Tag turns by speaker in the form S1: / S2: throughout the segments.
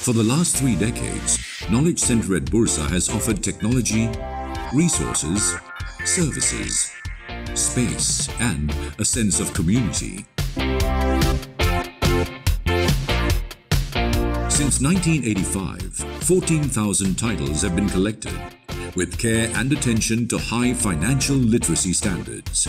S1: For the last 3 decades, Knowledge Centre at Bursa has offered technology, resources, services, space, and a sense of community. Since 1985, 14,000 titles have been collected, with care and attention to high financial literacy standards.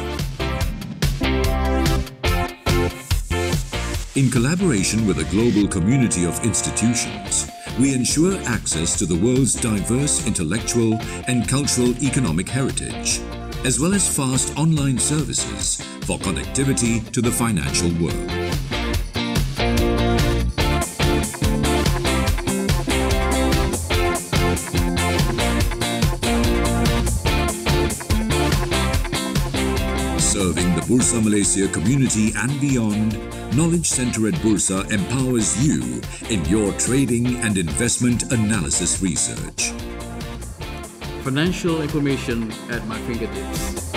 S1: In collaboration with a global community of institutions, we ensure access to the world's diverse intellectual and cultural economic heritage, as well as fast online services for connectivity to the financial world. Serving the Bursa Malaysia community and beyond, Knowledge Centre at Bursa empowers you in your trading and investment analysis research.
S2: Financial information at my fingertips.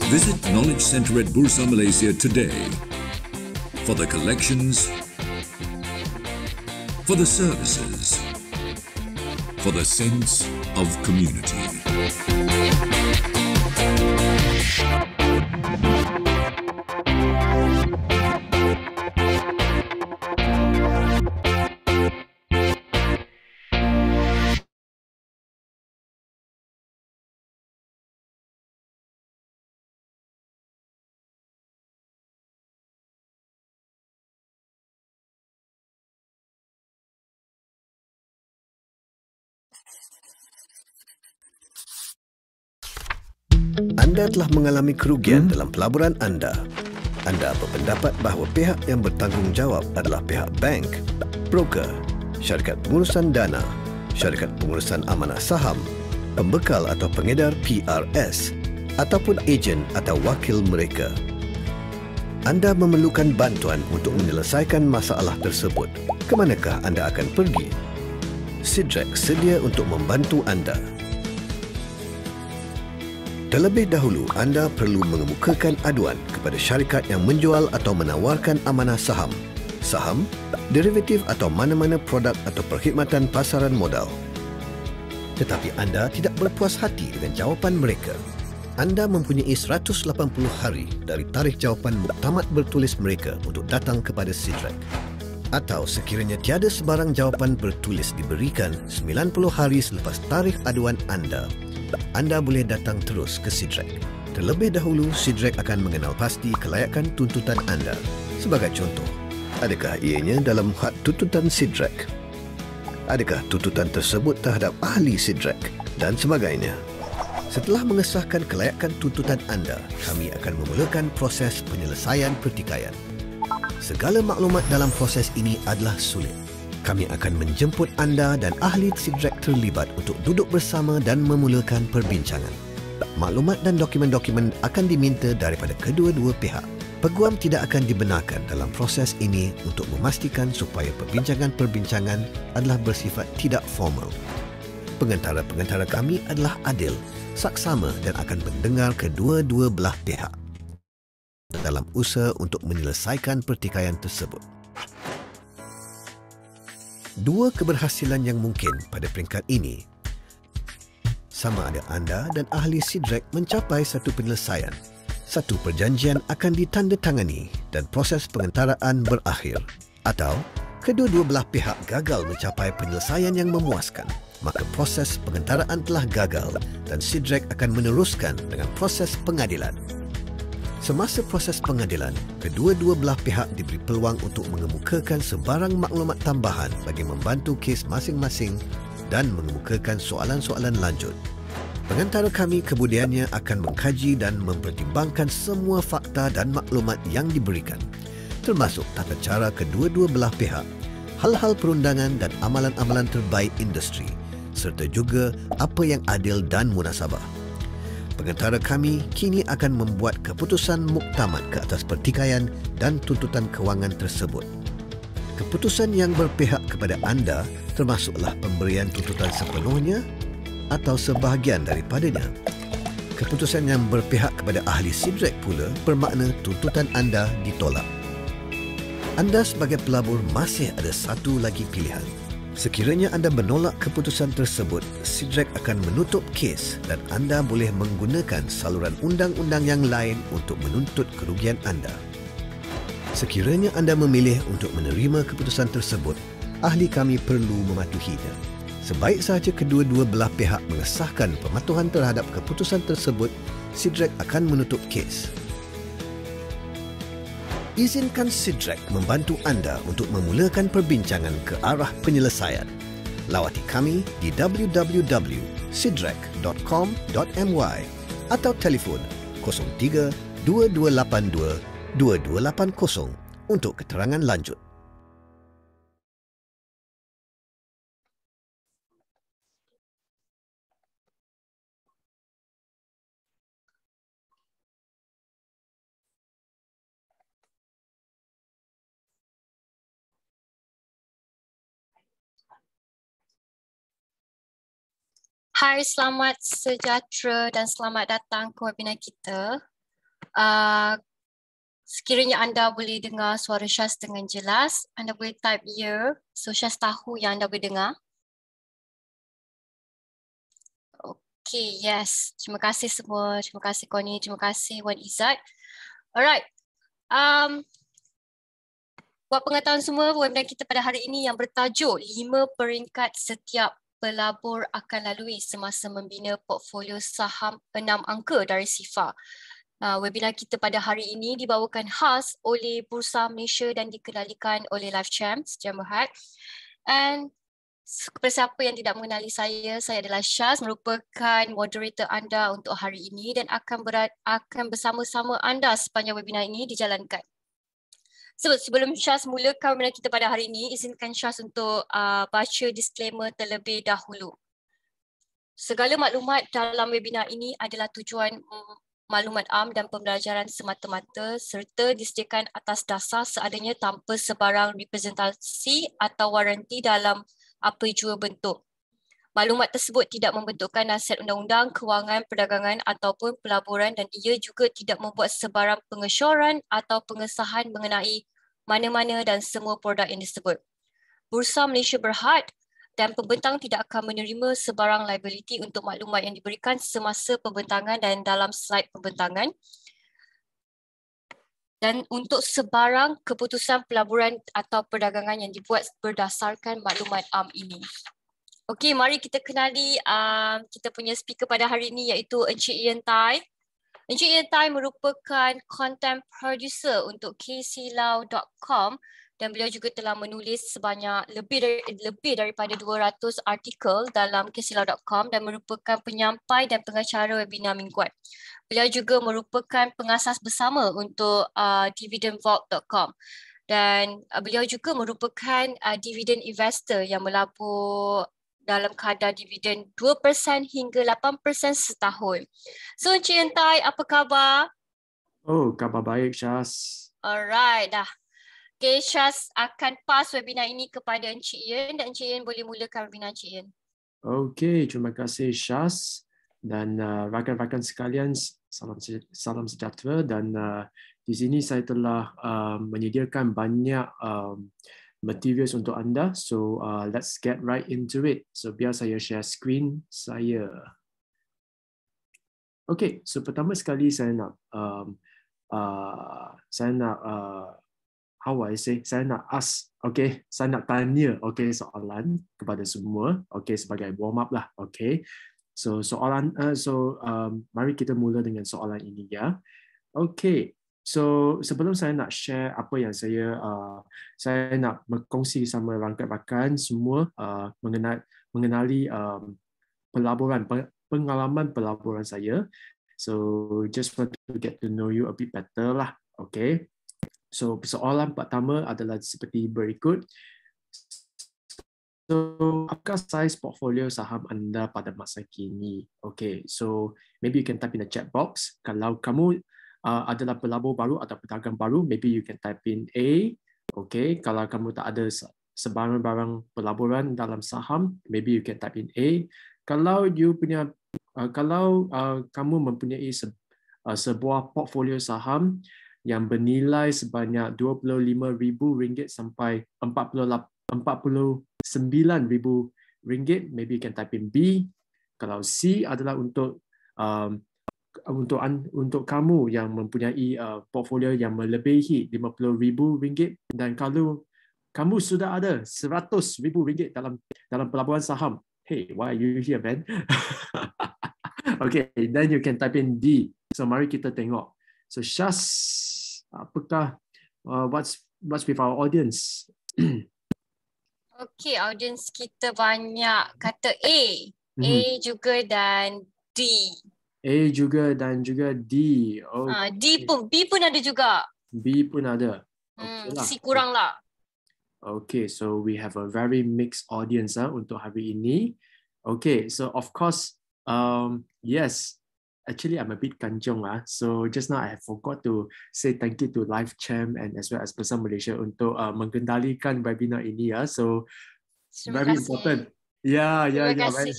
S1: Visit Knowledge Centre at Bursa Malaysia today for the collections, for the services, for the sense of community.
S3: Anda telah mengalami kerugian dalam pelaburan anda. Anda berpendapat bahawa pihak yang bertanggungjawab adalah pihak bank, broker, syarikat pengurusan dana, syarikat pengurusan amanah saham, pembekal atau pengedar PRS, ataupun ejen atau wakil mereka. Anda memerlukan bantuan untuk menyelesaikan masalah tersebut. Ke manakah anda akan pergi? Sidrek sedia untuk membantu anda. Terlebih dahulu, anda perlu mengemukakan aduan kepada syarikat yang menjual atau menawarkan amanah saham, saham, derivatif atau mana-mana produk atau perkhidmatan pasaran modal. Tetapi anda tidak berpuas hati dengan jawapan mereka. Anda mempunyai 180 hari dari tarikh jawapan muktamad bertulis mereka untuk datang kepada Sidrek. Atau sekiranya tiada sebarang jawapan bertulis diberikan 90 hari selepas tarikh aduan anda boleh datang terus ke Sidrek. Terlebih dahulu, Sidrek akan mengenal pasti kelayakan tuntutan anda. Sebagai contoh, adakah ianya dalam had tuntutan Sidrek? Adakah tuntutan tersebut terhadap ahli Sidrek? Dan sebagainya. Setelah mengesahkan kelayakan tuntutan anda, kami akan memulakan proses penyelesaian pertikaian. Segala maklumat dalam proses ini adalah sulit. Kami akan menjemput anda dan ahli Sidrek terlibat untuk duduk bersama dan memulakan perbincangan. Maklumat dan dokumen-dokumen akan diminta daripada kedua-dua pihak. Peguam tidak akan dibenarkan dalam proses ini untuk memastikan supaya perbincangan-perbincangan adalah bersifat tidak formal. Pengantara-pengantara kami adalah adil, saksama dan akan mendengar kedua-dua belah pihak dalam usaha untuk menyelesaikan pertikaian tersebut. Dua keberhasilan yang mungkin pada peringkat ini, sama ada anda dan ahli Sidrek mencapai satu penyelesaian, satu perjanjian akan ditandatangani dan proses pengentaraan berakhir, atau kedua-dua belah pihak gagal mencapai penyelesaian yang memuaskan, maka proses pengentaraan telah gagal dan Sidrek akan meneruskan dengan proses pengadilan. Semasa proses pengadilan, kedua-dua belah pihak diberi peluang untuk mengemukakan sebarang maklumat tambahan bagi membantu kes masing-masing dan mengemukakan soalan-soalan lanjut. Pengantara kami kemudiannya akan mengkaji dan mempertimbangkan semua fakta dan maklumat yang diberikan, termasuk tata cara kedua-dua belah pihak, hal-hal perundangan dan amalan-amalan terbaik industri, serta juga apa yang adil dan munasabah. Pengantara kami kini akan membuat keputusan muktamad ke atas pertikaian dan tuntutan kewangan tersebut. Keputusan yang berpihak kepada anda termasuklah pemberian tuntutan sepenuhnya atau sebahagian daripadanya. Keputusan yang berpihak kepada ahli Sidrek pula bermakna tuntutan anda ditolak. Anda sebagai pelabur masih ada satu lagi pilihan. Sekiranya anda menolak keputusan tersebut, Sidrek akan menutup kes dan anda boleh menggunakan saluran undang-undang yang lain untuk menuntut kerugian anda. Sekiranya anda memilih untuk menerima keputusan tersebut, ahli kami perlu mematuhinya. Sebaik sahaja kedua-dua belah pihak mengesahkan pematuhan terhadap keputusan tersebut, Sidrek akan menutup kes. Izinkan Sidrek membantu anda untuk memulakan perbincangan ke arah penyelesaian. Lawati kami di www.sidrek.com.my atau telefon 03 2282 2280 untuk keterangan lanjut.
S4: Hai, selamat sejahtera dan selamat datang ke webinar kita. Sekiranya anda boleh dengar suara Syaz dengan jelas, anda boleh type ya, so Syaz tahu yang anda boleh dengar. Okay, yes. Terima kasih semua. Terima kasih Connie, terima kasih Wan Izzat. Alright. Buat pengetahuan semua, webinar kita pada hari ini yang bertajuk 5 peringkat setiap pelabur akan lalui semasa membina portfolio saham 6 angka dari Sifar. Webinar kita pada hari ini dibawakan khas oleh Bursa Malaysia dan dikendalikan oleh Live Champs Jam Berhad. And kepada siapa yang tidak mengenali saya adalah Syaz, merupakan moderator anda untuk hari ini dan akan bersama-sama anda sepanjang webinar ini dijalankan. Sebelum Syaz mulakan webinar kita pada hari ini, izinkan Syaz untuk baca disclaimer terlebih dahulu. Segala maklumat dalam webinar ini adalah tujuan maklumat am dan pembelajaran semata-mata serta disediakan atas dasar seadanya tanpa sebarang representasi atau waranti dalam apa jua bentuk. Maklumat tersebut tidak membentukkan nasihat undang-undang, kewangan, perdagangan ataupun pelaburan dan ia juga tidak membuat sebarang pengesyoran atau pengesahan mengenai mana-mana dan semua produk yang disebut. Bursa Malaysia Berhad dan pembentang tidak akan menerima sebarang liability untuk maklumat yang diberikan semasa pembentangan dan dalam slide pembentangan. Dan untuk sebarang keputusan pelaburan atau perdagangan yang dibuat berdasarkan maklumat am ini. Okey, mari kita kenali kita punya speaker pada hari ini iaitu Encik Ian Tai. Encik Ian Tai merupakan content producer untuk kclau.com dan beliau juga telah menulis sebanyak lebih daripada 200 artikel dalam kclau.com dan merupakan penyampai dan pengacara webinar mingguan. Beliau juga merupakan pengasas bersama untuk dividendvault.com dan beliau juga merupakan dividend investor yang melabur dalam kadar dividen 2% hingga 8% setahun. So Encik Entai, apa khabar?
S5: Oh, khabar baik Syaz.
S4: Alright, dah. Okay, Syaz akan pass webinar ini kepada Encik Ian dan Encik Ian boleh mulakan webinar Encik Ian.
S5: Okay, terima kasih Syaz dan rakan-rakan sekalian, salam sejahtera dan di sini saya telah menyediakan banyak materials untuk anda. So let's get right into it. So biar saya share screen saya. Okay, so pertama sekali saya nak how I say, saya nak ask, okay, saya nak tanya, okay, soalan kepada semua, okay, sebagai warm up lah, okay. So soalan, mari kita mula dengan soalan ini ya. Okay. So sebelum saya nak share apa yang saya nak berkongsi sama rakan-rakan semua mengenali pengalaman pelaburan saya. So just want to get to know you a bit better lah. Okay. So soalan pertama adalah seperti berikut. So apakah saiz portfolio saham anda pada masa kini? Okay. So maybe you can type in the chat box. Kalau kamu adalah pelabur baru atau pedagang baru, maybe you can type in A. Okay, kalau kamu tak ada sebarang pelaburan dalam saham, maybe you can type in A. Kalau kamu mempunyai sebuah portfolio saham yang bernilai sebanyak RM25,000 sampai RM49,000. Maybe you can type in B. Kalau C adalah untuk kamu yang mempunyai portfolio yang melebihi RM50,000, dan kalau kamu sudah ada RM100,000 dalam pelaburan saham. Hey, why are you here, man? Okay, then you can type in D. So mari kita tengok. So Syaz, apakah what's with our audience?
S4: Okay, audience kita banyak kata A. A juga dan D.
S5: A juga dan juga D.
S4: D pun, B pun ada juga.
S5: B pun ada. Okay lah.
S4: C kurang lah.
S5: Okay, so we have a very mixed audience untuk hari ini. Okay, so of course, yes, actually I'm a bit kanjong so just now I forgot to say thank you to Live Champ and as well as Bersama Malaysia untuk mengendalikan webinar ini so very important. Yeah,
S4: Terima kasih.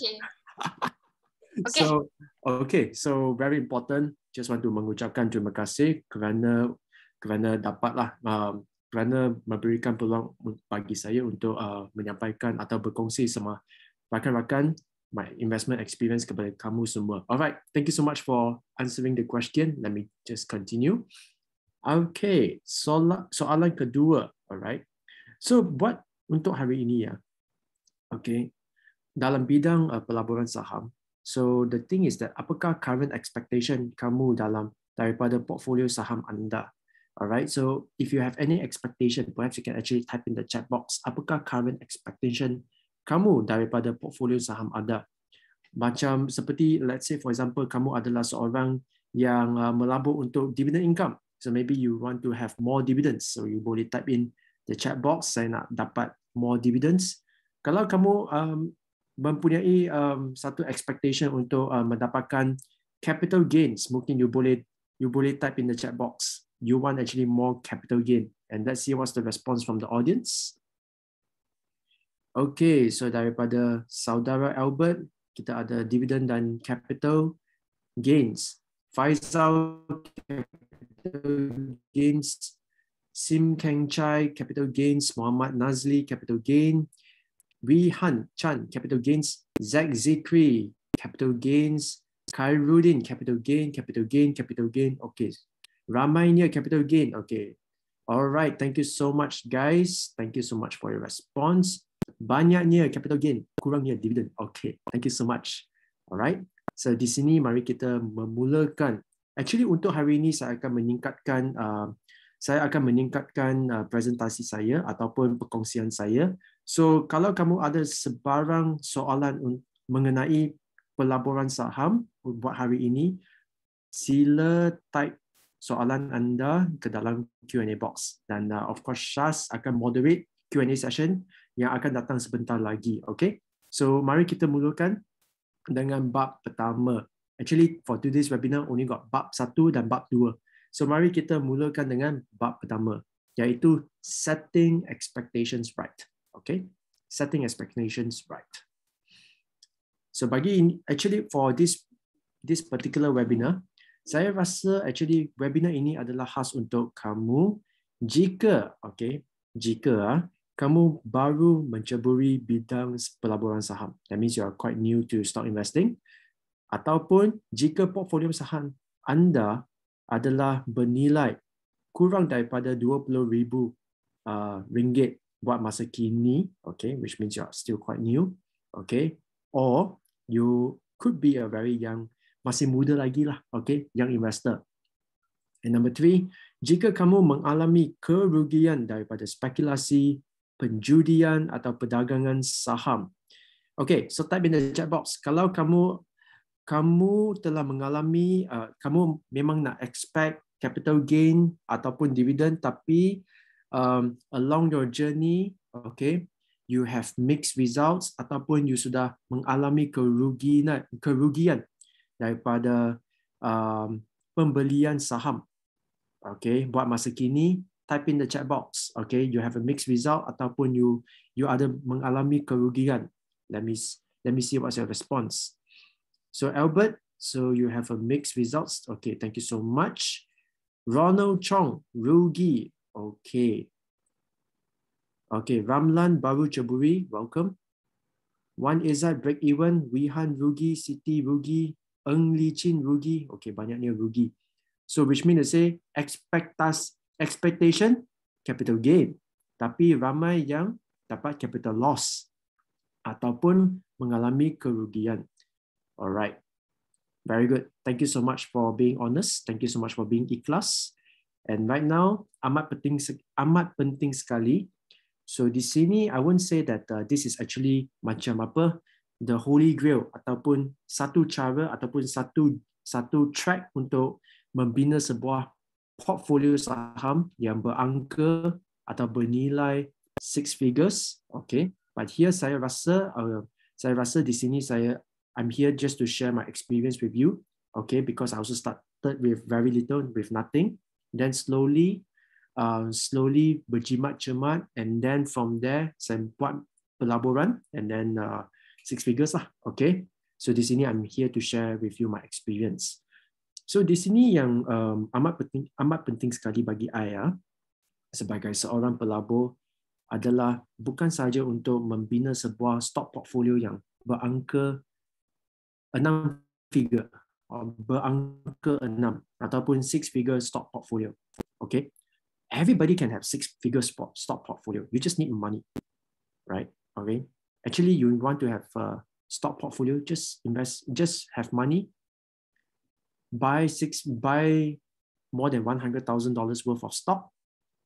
S5: Okay. So very important. Just want to mengucapkan terima kasih kerana dapatlah kerana memberikan peluang bagi saya untuk menyampaikan atau berkongsi sama rakan-rakan my investment experience kepada kamu semua. Alright, thank you so much for answering the question. Let me just continue. Okay, soalan kedua. Alright. So buat untuk hari ini okay, dalam bidang pelaburan saham. So the thing is that apakah current expectation kamu daripada portfolio saham anda? Alright, so if you have any expectation, perhaps you can actually type in the chat box. Apakah current expectation kamu daripada portfolio saham anda? Macam seperti, let's say for example, kamu adalah seorang yang melabur untuk dividend income. So maybe you want to have more dividends. So you boleh type in the chat box, saya nak dapat more dividends. Kalau kamu mempunyai satu expectation untuk mendapatkan capital gains, mungkin you boleh type in the chat box. You want actually more capital gain. And let's see what's the response from the audience. Okay, so daripada saudara Albert, kita ada dividend dan capital gains. Faisal, capital gains. Sim Keng Chai, capital gains. Muhammad Nazli, capital gain. Wee Han Chan, capital gains. Zach Zikri, capital gains. Khairuddin, capital gain, capital gain, capital gain. Okay. Ramainya, capital gain. Okay. All right. Thank you so much, guys. Thank you so much for your response. Banyaknya capital gain, kurangnya dividend. Okay. Thank you so much. All right. So di sini mari kita memulakan. Actually untuk hari ini saya akan meningkatkan presentasi saya ataupun perkongsian saya. So kalau kamu ada sebarang soalan mengenai pelaburan saham buat hari ini, sila type soalan anda ke dalam Q&A box. Dan of course Syaz akan moderate Q&A session yang akan datang sebentar lagi. Okay? So mari kita mulakan dengan bab pertama. Actually for today's webinar only got bab 1 dan bab 2. So mari kita mulakan dengan bab pertama, iaitu setting expectations right. Okay? Setting expectations right. So actually for this particular webinar, saya rasa actually webinar ini adalah khas untuk kamu jika kamu baru menceburi bidang pelaburan saham. That means you are quite new to stock investing. Ataupun jika portfolio saham anda adalah bernilai kurang daripada RM20,000 buat masa kini, okay, which means you are still quite new, okay, or you could be a very young, masih muda lagi lah, okay, young investor. And number 3, jika kamu mengalami kerugian daripada spekulasi, penjudian atau perdagangan saham. Okay, so type in the chat box. Kalau kamu telah mengalami, kamu memang nak expect capital gain ataupun dividend, tapi along your journey, okay, you have mixed results ataupun you sudah mengalami kerugian daripada pembelian saham. Okay, buat masa kini, type in the chat box. Okay, you have a mixed result ataupun you ada mengalami kerugian. Let me see what's your response. So Albert, so you have a mixed results. Okay, thank you so much. Ronald Chong, rugi. Okay. Okay, Ramlan baru ceburi, welcome. Wan Izzat break even, Wihan rugi, Siti rugi, Eng Li Chin rugi. Okay, banyaknya rugi. So which means to say expectation capital gain. Tapi ramai yang dapat capital loss ataupun mengalami kerugian. Alright. Very good. Thank you so much for being honest. Thank you so much for being ikhlas. And right now amat penting sekali. So di sini I won't say that this is actually macam apa the holy grail ataupun satu cara ataupun satu track untuk membina sebuah portfolio saham yang berangka atau bernilai 6 figures. Okay, but here saya rasa di sini I'm here just to share my experience with you. Okay, because I also started with very little, with nothing, then slowly berjimat-jemat, and then from there saya buat pelaburan, and then 6 figures lah. Okay, so di sini I'm here to share with you my experience. So di sini yang amat penting sekali bagi saya sebagai seorang pelabur adalah bukan sahaja untuk membina sebuah stock portfolio yang berangka 6 figure, berangka 6 ataupun 6 figure stock portfolio. Okay. Everybody can have 6-figure stock portfolio. You just need money, right? Okay. Actually, you want to have a stock portfolio, just invest, just have money, buy more than $100,000 worth of stock.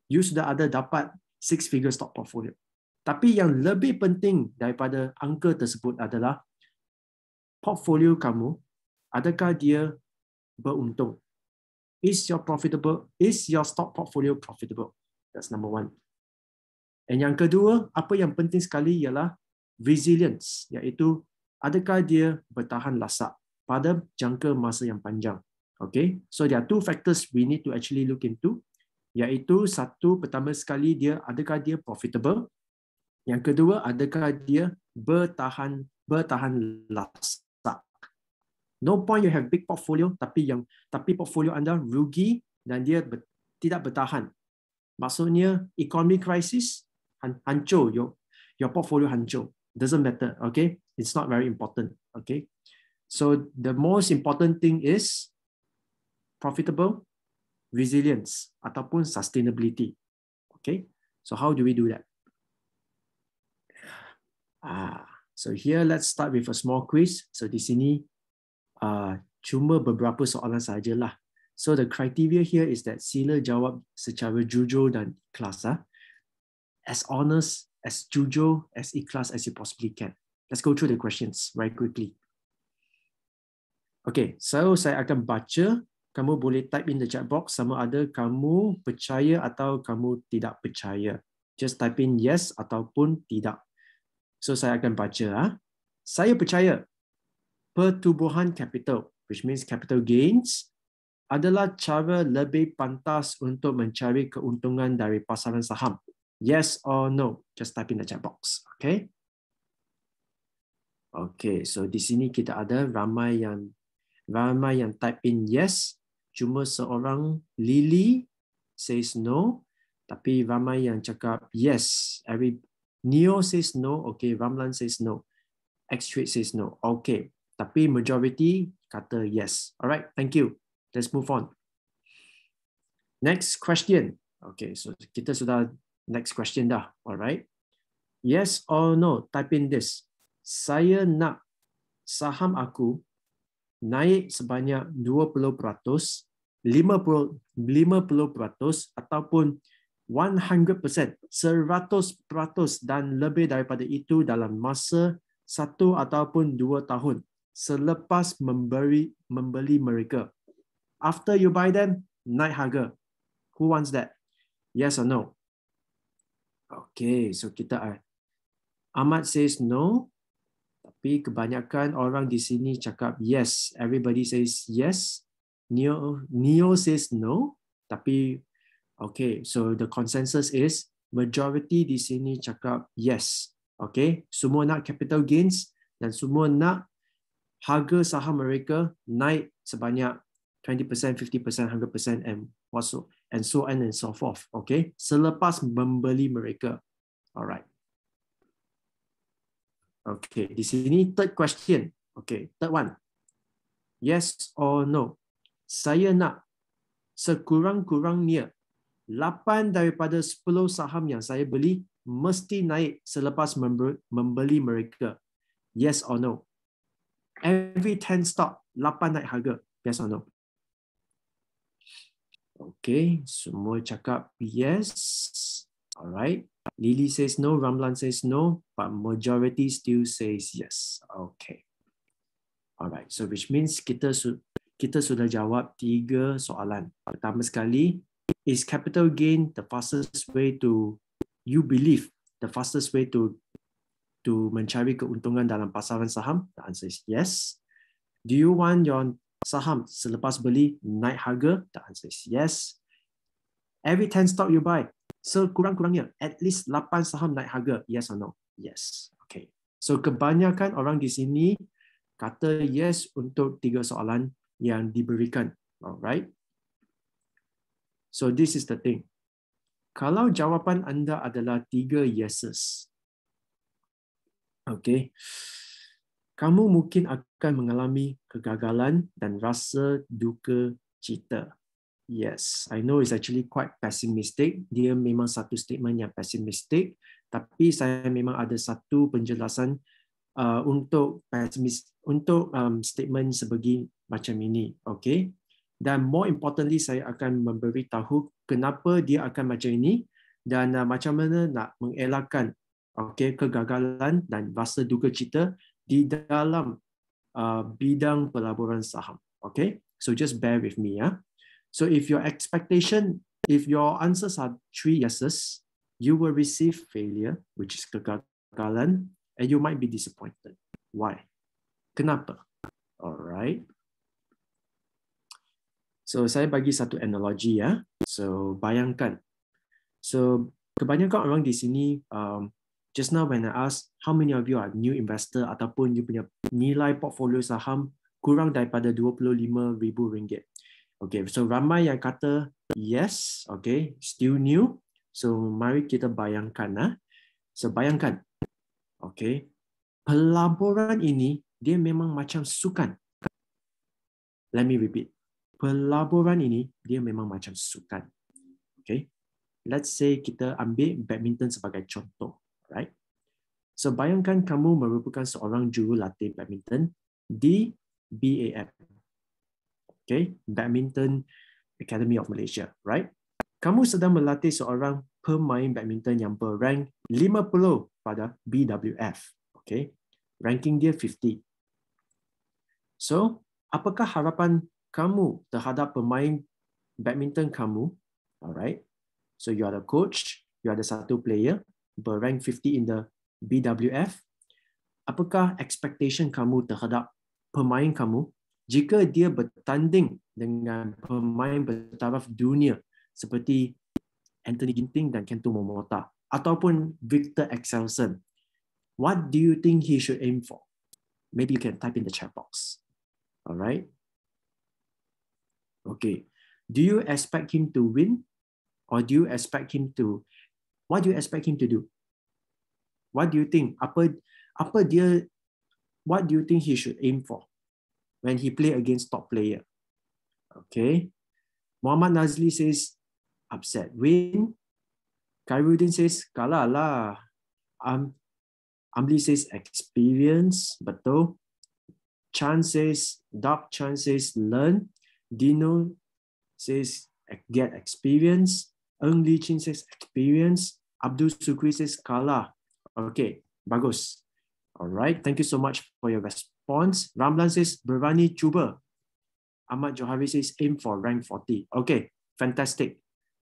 S5: You sudah ada dapat 6-figure stock portfolio. Tapi yang lebih penting daripada angka tersebut adalah portfolio kamu, adakah dia beruntung? Is your stock portfolio profitable? That's number one. And yang kedua, apa yang penting sekali ialah resilience, iaitu adakah dia bertahan lasak pada jangka masa yang panjang. Okay, so there are two factors we need to actually look into, iaitu satu, pertama sekali adakah dia profitable. Yang kedua, adakah dia bertahan lasak. No point you have big portfolio tapi portfolio anda rugi dan dia tidak bertahan. Maksudnya economy crisis, hancur, your portfolio hancur. Doesn't matter, okay? It's not very important, okay? So the most important thing is profitable, resilience ataupun sustainability. Okay? So how do we do that? So here let's start with a small quiz. So di sini cuma beberapa soalan sajalah. So the criteria here is that sila jawab secara jujur dan ikhlas. As honest, as jujur, as ikhlas as you possibly can. Let's go through the questions very quickly. Okay, so saya akan baca. Kamu boleh type in the chat box sama ada kamu percaya atau kamu tidak percaya. Just type in yes ataupun tidak. So saya akan baca. Saya percaya pertubuhan capital, which means capital gains, adalah cara lebih pantas untuk mencari keuntungan dari pasaran saham. Yes or no? Just type in the chat box. Okay. Okay, so di sini kita ada ramai yang type in yes. Cuma seorang Lily says no, tapi ramai yang cakap yes. Neo says no. Okay, Ramlan says no. X-Trade says no. Okay. Tapi majority kata yes. Alright, thank you. Let's move on. Next question. Okay, so kita sudah next question dah. Alright. Yes or no? Type in this. Saya nak saham aku naik sebanyak 20%, 50% ataupun 100%, 100% dan lebih daripada itu dalam masa 1 ataupun 2 tahun. Selepas membeli mereka. After you buy them, naik harga. Who wants that? Yes or no? Okay, so kita Ahmad says no. Tapi kebanyakan orang di sini cakap yes. Everybody says yes. Neo says no. Tapi okay, so the consensus is majority di sini cakap yes. Okay, semua nak capital gains dan semua nak harga saham mereka naik sebanyak 20%, 50%, 100% and and so on and so forth. Okay, selepas membeli mereka. Alright. Okay, di sini third question. Okay, third one. Yes or no? Saya nak sekurang-kurangnya 8 daripada 10 saham yang saya beli mesti naik selepas membeli mereka. Yes or no? Every 10 stock, 8 naik harga. Yes or no? Okay, semua cakap yes. Alright. Lily says no, Ramlan says no, but majority still says yes. Okay. Alright, so which means kita sudah jawab 3 soalan. Pertama sekali, is capital gain the fastest way to, you believe, the fastest way to mencari keuntungan dalam pasaran saham? The answer is yes. Do you want your saham selepas beli naik harga? The answer is yes. Every 10 stock you buy, sekurang-kurangnya at least 8 saham naik harga. Yes or no? Yes. Okay. So kebanyakan orang di sini kata yes untuk 3 soalan yang diberikan. Alright. So this is the thing. Kalau jawapan anda adalah 3 yeses, okay, kamu mungkin akan mengalami kegagalan dan rasa duka cita. Yes, I know it's actually quite pessimistic. Dia memang satu statement yang pessimistic, tapi saya memang ada satu penjelasan untuk statement sebegini macam ini, okay? Dan more importantly, saya akan memberitahu kenapa dia akan macam ini dan macam mana nak mengelakkan, okay, kegagalan dan rasa duka cita di dalam bidang pelaburan saham. Okay, so just bear with me, ya. So if your answers are 3 yeses, you will receive failure, which is kegagalan, and you might be disappointed. Why? Kenapa? Alright. So saya bagi satu analogi, ya. So bayangkan. So kebanyakan orang di sini, just now when I asked how many of you are new investor ataupun you punya nilai portfolio saham kurang daripada RM25,000. Okay, so ramai yang kata yes, okay, still new. So mari kita bayangkan. So bayangkan, okay, pelaburan ini dia memang macam sukan. Let me repeat. Pelaburan ini dia memang macam sukan. Okay, let's say kita ambil badminton sebagai contoh. Right? So bayangkan kamu merupakan seorang jurulatih badminton di BAM. Okay, Badminton Academy of Malaysia, right? Kamu sedang melatih seorang pemain badminton yang berrank 50 pada BWF. Okay, ranking dia 50. So, apakah harapan kamu terhadap pemain badminton kamu? Alright. So you are the coach, you are the satu player berrank 50 in the BWF. Apakah expectation kamu terhadap pemain kamu jika dia bertanding dengan pemain bertaraf dunia seperti Anthony Ginting dan Kento Momota ataupun Victor Axelsen? What do you think he should aim for? Maybe you can type in the chat box. Alright. Okay. Do you expect him to win, or do you expect him to? What do you expect him to do? What do you think? What do you think he should aim for when he play against top player? Okay. Muhammad Nazli says upset. Win. Khairuddin says kalah lah. Amli says experience. Betul. Chan says, Doc Chan says learn. Dino says get experience. Eng Li Chin says experience. Abdul Sukri says kalah. Okay, bagus. Alright, thank you so much for your response. Ramlan says berani cuba. Ahmad Johari says aim for rank 40. Okay, fantastic.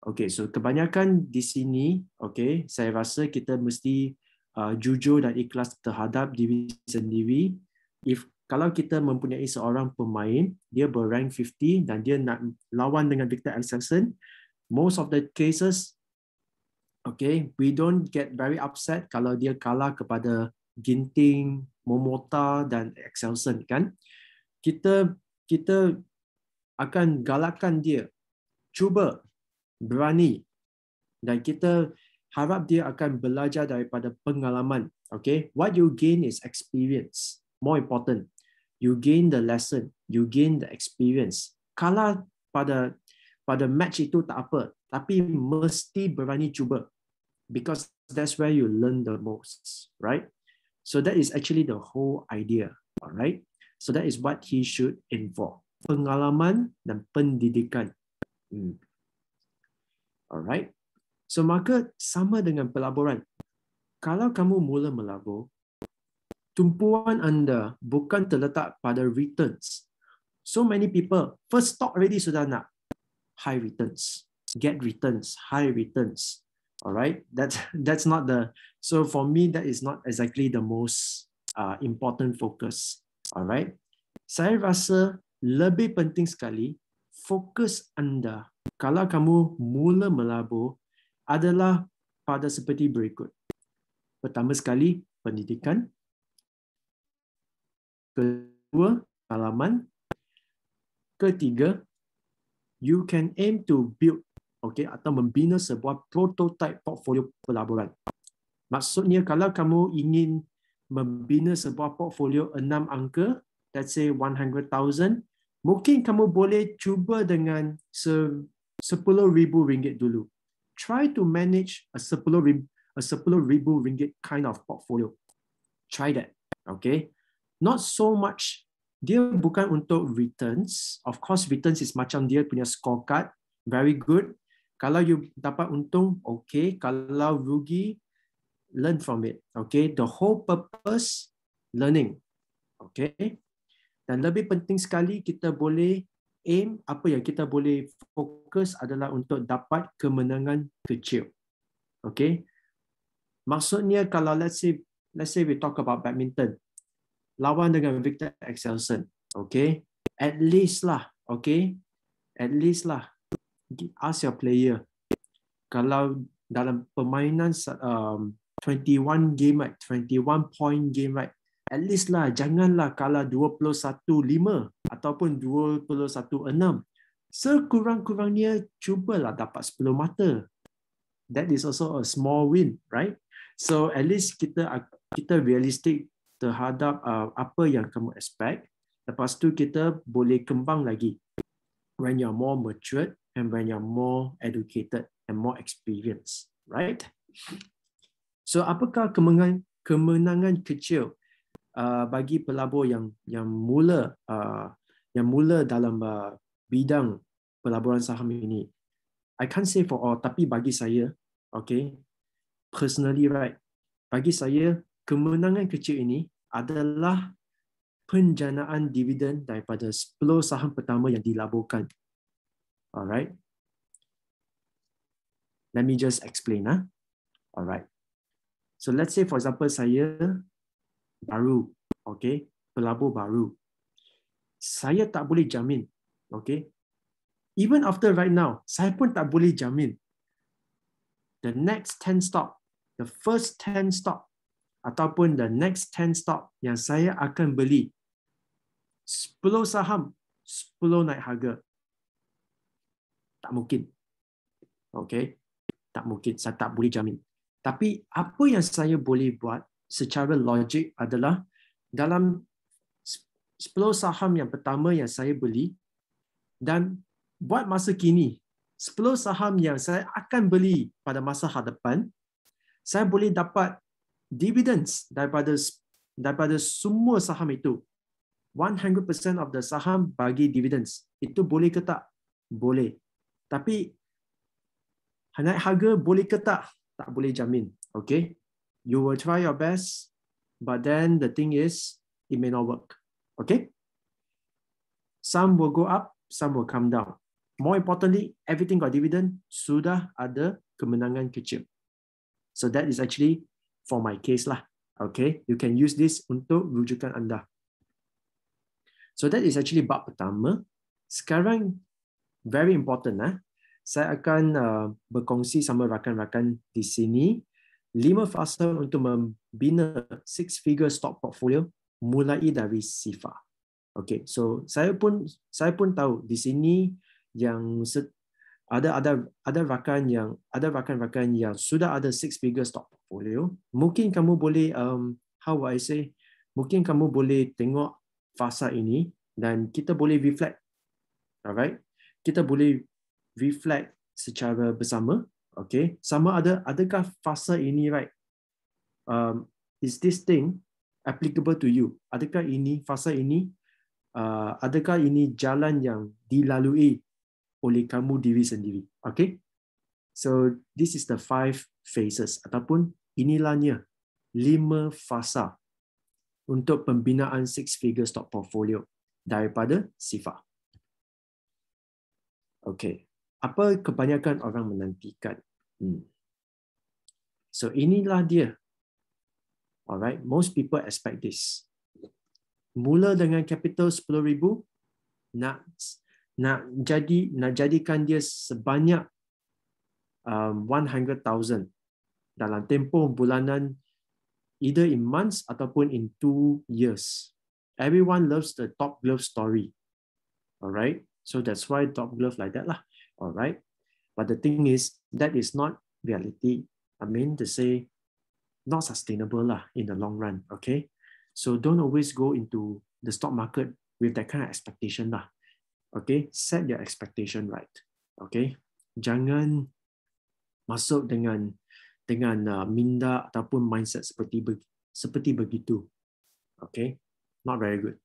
S5: Okay, so kebanyakan di sini, okay, saya rasa kita mesti jujur dan ikhlas terhadap diri sendiri. Kalau kita mempunyai seorang pemain, dia berrank 50 dan dia nak lawan dengan Victor Axelsen, most of the cases, okay, we don't get very upset kalau dia kalah kepada Ginting, Momota dan Axelsen, kan? Kita akan galakkan dia cuba, berani. Dan kita harap dia akan belajar daripada pengalaman. Okay, what you gain is experience. More important, you gain the lesson, you gain the experience. Kalah pada match itu tak apa, tapi mesti berani cuba. Because that's where you learn the most, right? So that is actually the whole idea, all right? So that is what he should aim for. Pengalaman dan pendidikan. Alright. So maka sama dengan pelaburan. Kalau kamu mula melabur, tumpuan anda bukan terletak pada returns. So many people first stock already sudah nak high returns, get returns, high returns. Alright, that's not the, so for me that is not exactly the most important focus. Alright, saya rasa lebih penting sekali fokus anda kalau kamu mula melabur adalah pada seperti berikut. Pertama sekali, pendidikan. Kedua, pengalaman. Ketiga, you can aim to build, okay, atau membina sebuah prototype portfolio pelaburan. Maksudnya kalau kamu ingin membina sebuah portfolio 6 angka, let's say 100,000, mungkin kamu boleh cuba dengan RM10,000 dulu. Try to manage a RM10,000 kind of portfolio. Try that, okay? Not so much, dia bukan untuk returns. Of course, returns is macam dia punya scorecard, very good. Kalau you dapat untung, okay. Kalau rugi, learn from it. Okay. The whole purpose, learning. Okay. Dan lebih penting sekali kita boleh aim, apa yang kita boleh fokus adalah untuk dapat kemenangan kecil. Okay. Maksudnya kalau let's say we talk about badminton, lawan dengan Victor Axelsen. Okay. At least lah. Okay. At least lah. Ask your player, kalau dalam permainan 21 game, right, 21 point game, right, at least lah, janganlah kalah 21-5 ataupun 21-6. Sekurang-kurangnya cubalah dapat 10 mata. That is also a small win, right? So at least kita realistic terhadap apa yang kamu expect. Lepas tu kita boleh kembang lagi when you're more matured and when you're more educated and more experienced, right? So apakah kemenangan kecil bagi pelabur yang mula dalam bidang pelaburan saham ini? I can't say for all, tapi bagi saya, okay, personally, right, bagi saya kemenangan kecil ini adalah penjanaan dividen daripada 10 saham pertama yang dilaburkan. Alright. Let me just explain. Alright. So let's say for example saya baru, okay, pelabur baru. Saya tak boleh jamin, okay. Even after right now, saya pun tak boleh jamin. The next 10 stock, the first 10 stock, ataupun the next 10 stock yang saya akan beli, 10 saham, 10 naik harga. Tak mungkin. Okay. Tak mungkin. Saya tak boleh jamin. Tapi apa yang saya boleh buat secara logik adalah dalam 10 saham yang pertama yang saya beli dan buat masa kini, 10 saham yang saya akan beli pada masa hadapan, saya boleh dapat dividends daripada semua saham itu. 100% of the saham bagi dividends. Itu boleh ke tak? Boleh. Tapi naik harga boleh ke tak? Tak boleh jamin. Okay? You will try your best, but then the thing is, it may not work. Okay? Some will go up, some will come down. More importantly, everything got dividend, sudah ada kemenangan kecil. So that is actually for my case lah. Okay? You can use this untuk rujukan anda. So that is actually bab pertama. Sekarang, very important. Saya akan berkongsi sama rakan-rakan di sini 5 fasa untuk membina 6-figure stock portfolio mulai dari Sifar. Okay, so saya pun tahu di sini yang Ada rakan-rakan yang sudah ada 6-figure stock portfolio. Mungkin kamu boleh how would I say? Mungkin kamu boleh tengok fasa ini dan kita boleh reflect. Alright? Kita boleh reflect secara bersama. Okay? Adakah fasa ini right? Is this thing applicable to you? Adakah fasa ini adakah ini jalan yang dilalui oleh kamu diri sendiri? Okay? So this is the 5 phases ataupun inilahnya 5 fasa untuk pembinaan 6-figure stock portfolio daripada Sifar. Okay. Apa kebanyakan orang menantikan? So inilah dia. Alright, most people expect this. Mula dengan capital 10,000, nak jadikan dia sebanyak 100,000 dalam tempoh bulanan, either in months ataupun in 2 years. Everyone loves the top glove story. Alright, so that's why top glove like that lah. Alright, but the thing is that is not reality. I mean to say, not sustainable lah in the long run. Okay, so don't always go into the stock market with that kind of expectation lah. Okay, set your expectation right. Okay, jangan masuk dengan minda ataupun mindset seperti begitu. Okay, not very good.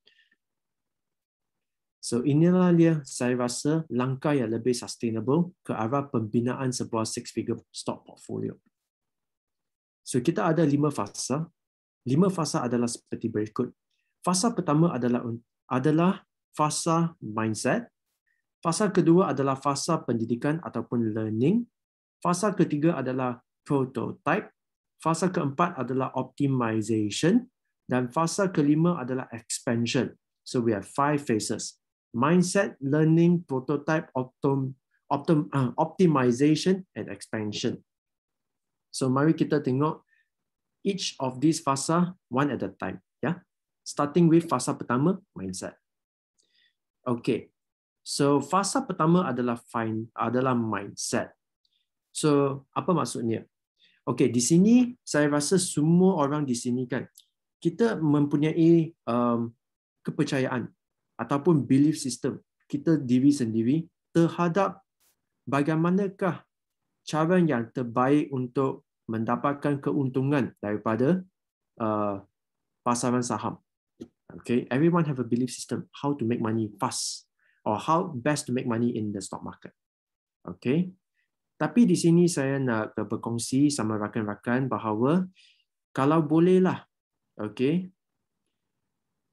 S5: So inilah dia saya rasa langkah yang lebih sustainable ke arah pembinaan sebuah 6-figure stock portfolio. So kita ada 5 fasa. 5 fasa adalah seperti berikut. Fasa pertama adalah fasa mindset. Fasa kedua adalah fasa pendidikan ataupun learning. Fasa ketiga adalah prototype. Fasa keempat adalah optimization. Dan fasa kelima adalah expansion. So we have 5 phases. Mindset, learning, prototype, optimization, and expansion. So mari kita tengok each of these fasa one at a time. Yeah, starting with fasa pertama, mindset. Okay, so fasa pertama adalah mindset. So apa maksudnya? Okay, di sini saya rasa semua orang di sini kan kita mempunyai kepercayaan ataupun belief system kita diri sendiri terhadap bagaimanakah cara yang terbaik untuk mendapatkan keuntungan daripada pasaran saham. Okay, everyone have a belief system how to make money fast or how best to make money in the stock market. Okay, tapi di sini saya nak berkongsi sama rakan-rakan bahawa kalau bolehlah, okay,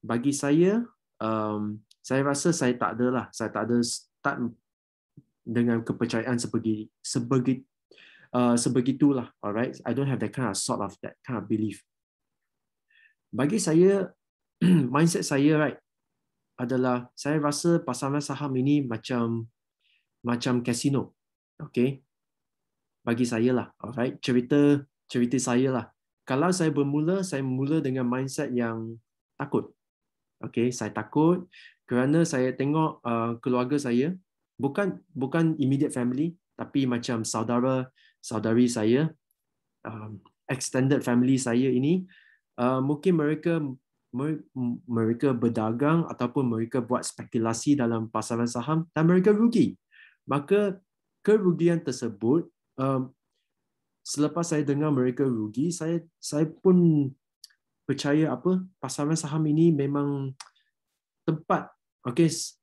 S5: bagi saya rasa saya tak ada start dengan kepercayaan sebegitulah. Alright, I don't have that kind of belief. Bagi saya mindset saya right adalah saya rasa pasaran saham ini macam kasino. Okay, bagi saya lah. Alright, cerita saya lah. Kalau saya mula dengan mindset yang takut. Okay, saya takut kerana saya tengok keluarga saya, bukan immediate family, tapi macam saudari saya, extended family saya ini, mungkin mereka berdagang ataupun mereka buat spekulasi dalam pasaran saham dan mereka rugi. Maka kerugian tersebut, selepas saya dengar mereka rugi, saya pun percaya pasaran saham ini memang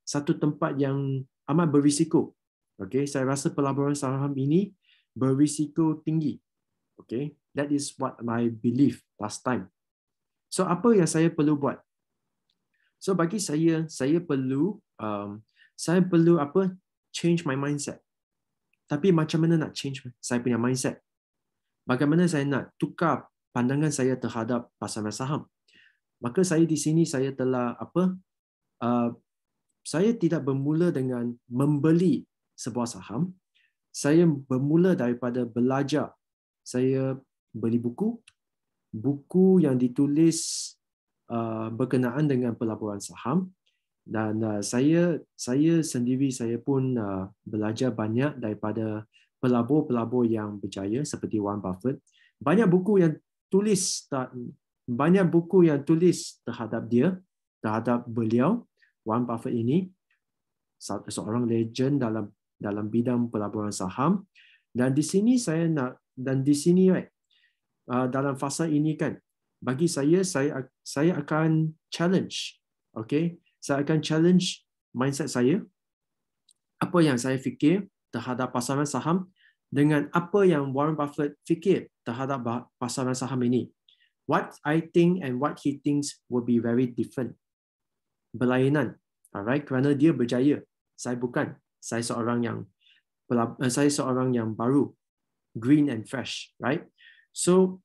S5: satu tempat yang amat berisiko. Okay, saya rasa pelaburan saham ini berisiko tinggi. Okay, that is what I believe last time. So apa yang saya perlu buat? So bagi saya perlu change my mindset. Tapi macam mana nak change saya punya mindset? Bagaimana saya nak tukar pandangan saya terhadap pasaran saham? Maka saya di sini saya telah saya tidak bermula dengan membeli sebuah saham. Saya bermula daripada belajar. Saya beli buku yang ditulis berkenaan dengan pelaburan saham. Dan saya sendiri saya pun belajar banyak daripada pelabur-pelabur yang berjaya seperti Warren Buffett. Banyak buku yang tulis terhadap dia, terhadap beliau, Warren Buffett ini, seorang legend dalam bidang pelaburan saham. Dan di sini right, dalam fasa ini kan, bagi saya akan challenge, okay? Saya akan challenge mindset saya, apa yang saya fikir terhadap pasaran saham dengan apa yang Warren Buffett fikir terhadap pasaran saham ini. What I think and what he thinks will be very different. Berlainan, alright? Kerana dia berjaya, saya bukan. Saya seorang yang baru, green and fresh, right? So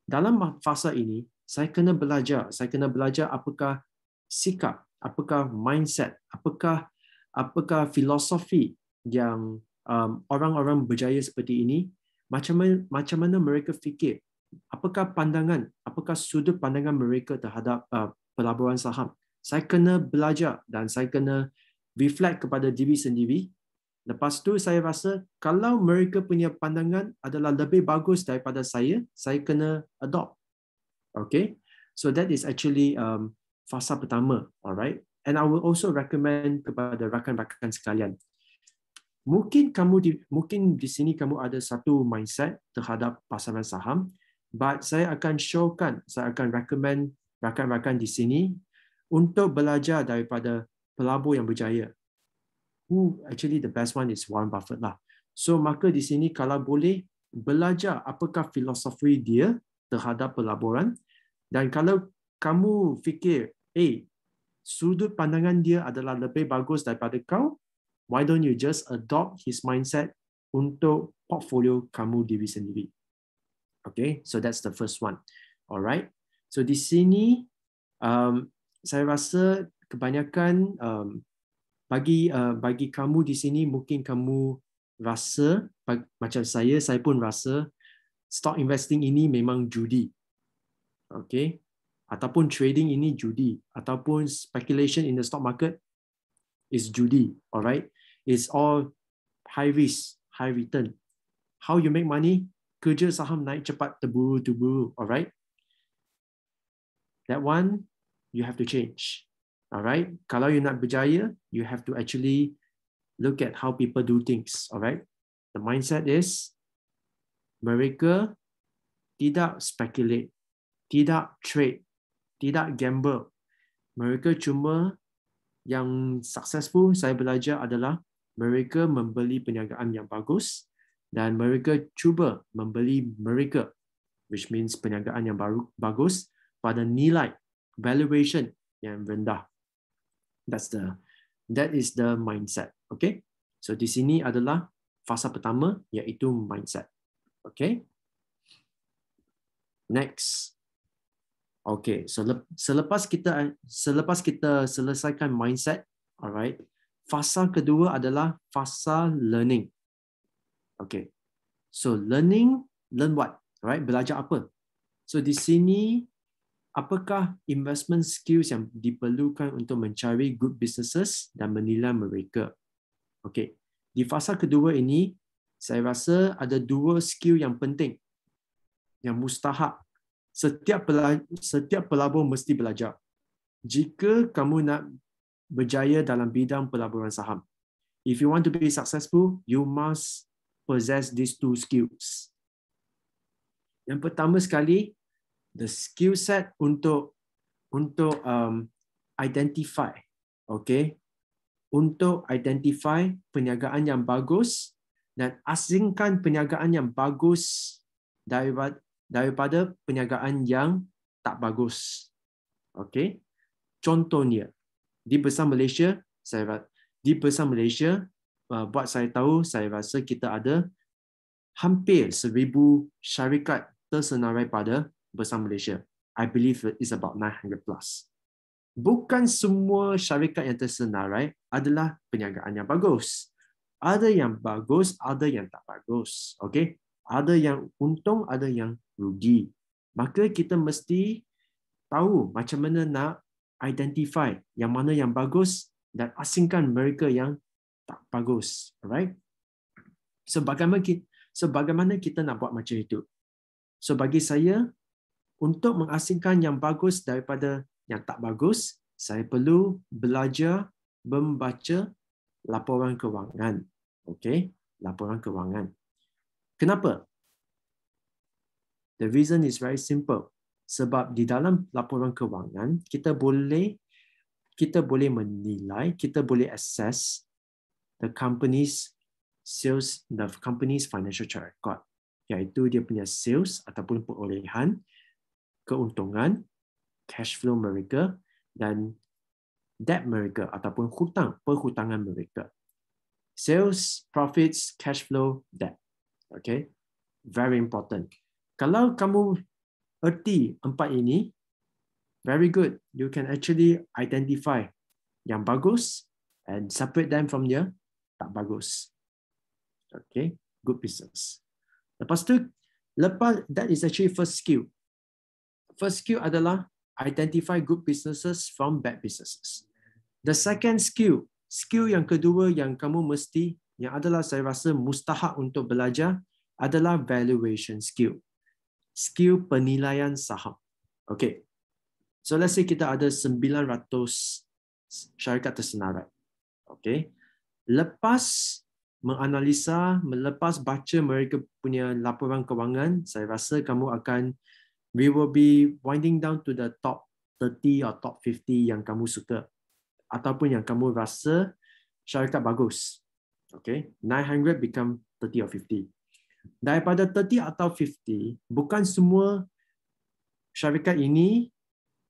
S5: dalam fasa ini, saya kena belajar apakah sikap, apakah mindset, apakah filosofi yang orang-orang berjaya seperti ini, macam mana mereka fikir, apakah sudut pandangan mereka terhadap pelaburan saham. Saya kena belajar dan saya kena reflect kepada diri sendiri. Lepas tu saya rasa kalau mereka punya pandangan adalah lebih bagus daripada saya kena adopt. Okay, so that is actually fasa pertama, alright. And I will also recommend kepada rakan-rakan sekalian. Mungkin di sini kamu ada satu mindset terhadap pasaran saham, but saya akan recommend rakan-rakan di sini untuk belajar daripada pelabur yang berjaya. Actually the best one is Warren Buffett lah. So maka di sini kalau boleh belajar apakah filosofi dia terhadap pelaburan, dan kalau kamu fikir, sudut pandangan dia adalah lebih bagus daripada kau, why don't you just adopt his mindset untuk portfolio kamu diri sendiri. Okay, so that's the first one. Alright, so di sini saya rasa kebanyakan bagi kamu di sini, mungkin kamu rasa macam saya pun rasa stock investing ini memang judi. Okay, ataupun trading ini judi, ataupun speculation in the stock market is judi. Alright, it's all high risk, high return. How you make money? Kerja saham naik cepat, terburu-terburu. Alright, that one you have to change. Alright, kalau you nak berjaya, you have to actually look at how people do things. Alright, the mindset is mereka tidak speculate, tidak trade, tidak gamble. Mereka cuma yang successful saya belajar adalah mereka membeli perniagaan yang bagus dan mereka cuba membeli mereka, which means perniagaan yang bagus pada nilai valuation yang rendah. That is the mindset. Okay, so di sini adalah fasa pertama, iaitu mindset. Okay, next. Okay, so selepas kita selesaikan mindset, alright, fasa kedua adalah fasa learning. Okay, so learn what? Alright, belajar apa? So di sini, apakah investment skills yang diperlukan untuk mencari good businesses dan menilai mereka? Okay, di fasa kedua ini, saya rasa ada dua skill yang penting, yang mustahak. Setiap pelabur mesti belajar. Jika kamu nak berjaya dalam bidang pelaburan saham, if you want to be successful, you must possess these two skills. Yang pertama sekali, the skill set untuk identify, okay, untuk identify perniagaan yang bagus dan asingkan perniagaan yang bagus daripada perniagaan yang tak bagus. Okay, contohnya di besar Malaysia, buat saya tahu, saya rasa kita ada hampir 1,000 syarikat tersenarai pada besar Malaysia. I believe it's about 900 plus. Bukan semua syarikat yang tersenarai adalah perniagaan yang bagus. Ada yang bagus, ada yang tak bagus. Okay, ada yang untung, ada yang rugi. Maka kita mesti tahu macam mana nak identify yang mana yang bagus dan asingkan mereka yang tak bagus. Alright? So bagaimana kita nak buat macam itu? So bagi saya, untuk mengasingkan yang bagus daripada yang tak bagus, saya perlu belajar membaca laporan kewangan. Okay? Laporan kewangan. Kenapa? The reason is very simple. Sebab di dalam laporan kewangan, kita boleh menilai, kita boleh assess the company's sales, the company's financial track record, iaitu dia punya sales ataupun perolehan, keuntungan, cash flow mereka dan debt mereka ataupun perhutangan mereka. Sales, profits, cash flow, debt. Okay? Very important. Kalau kamu erti 4 ini, very good. You can actually identify yang bagus and separate them from your tak bagus. Okay? Good business. Lepas tu, that is actually first skill. First skill adalah identify good businesses from bad businesses. The second skill yang kedua yang kamu mesti, yang adalah saya rasa mustahak untuk belajar, adalah valuation skill. Skill penilaian saham. Okay. So let's say kita ada 900 syarikat tersenarai. Okay. Lepas menganalisa, lepas baca mereka punya laporan kewangan, saya rasa we will be winding down to the top 30 or top 50 yang kamu suka ataupun yang kamu rasa syarikat bagus. Okay, 900 become 30 or 50. Daripada 30 atau 50, bukan semua syarikat ini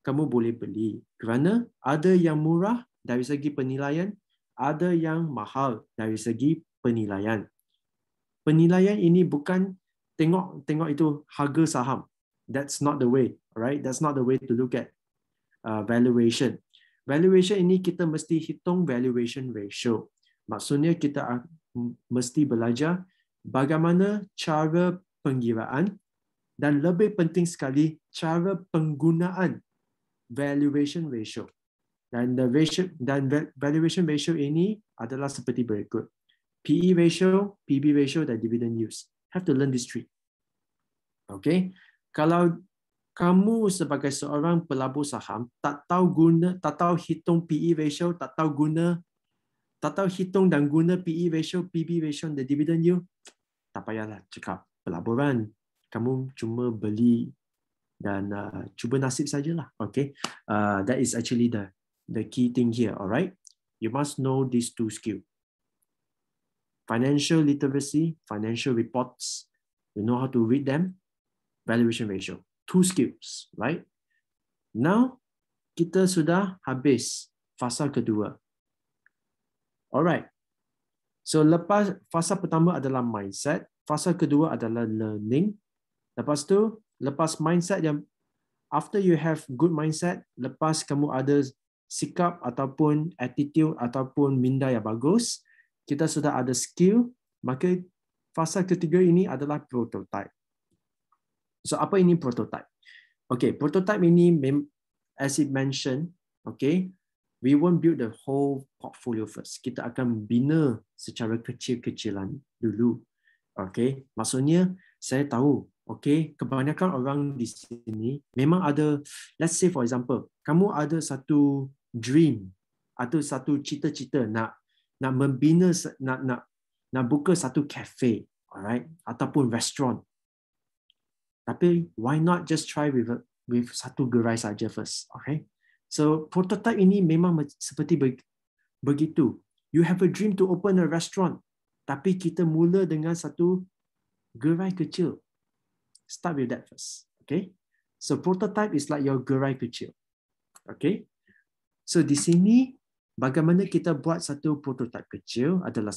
S5: kamu boleh beli kerana ada yang murah dari segi penilaian, ada yang mahal dari segi penilaian. Penilaian ini bukan tengok itu harga saham. That's not the way, right? That's not the way to look at valuation. Valuation ini kita mesti hitung valuation ratio. Maksudnya kita mesti belajar bagaimana cara pengiraan dan lebih penting sekali cara penggunaan valuation ratio. Dan valuation ratio ini adalah seperti berikut. PE ratio, PB ratio dan dividend yield. Have to learn this three. Okay? Kalau kamu sebagai seorang pelabur saham tak tahu hitung PE ratio, tak tahu hitung dan guna PE ratio, PB ratio dan dividend yield, tak payahlah cakap pelaburan. Kamu cuma beli dan cuba nasib sajalah. Okay, that is actually the key thing here. Alright, you must know these two skills: financial literacy, financial reports. You know how to read them. Valuation ratio. 2 skills, right? Now kita sudah habis fasa kedua. Alright. So lepas fasa pertama adalah mindset, fasa kedua adalah learning. Lepas tu, lepas mindset yang after you have good mindset, lepas kamu ada sikap ataupun attitude ataupun minda yang bagus, kita sudah ada skill, maka fasa ketiga ini adalah prototype. So apa ini prototype? Okay, prototype ini as it mentioned, okay, we won't build the whole portfolio first. Kita akan bina secara kecil-kecilan dulu. Okay, maksudnya saya tahu, okay, kebanyakan orang di sini memang ada, let's say for example, kamu ada satu dream atau satu cita-cita nak membina, nak buka satu cafe, alright, ataupun restaurant. Tapi why not just try with satu gerai saja first, okay? So prototype ini memang seperti begitu. You have a dream to open a restaurant, tapi kita mula dengan satu gerai kecil. Start with that first, okay? So prototype is like your gerai kecil, okay? So di sini bagaimana kita buat satu prototype kecil adalah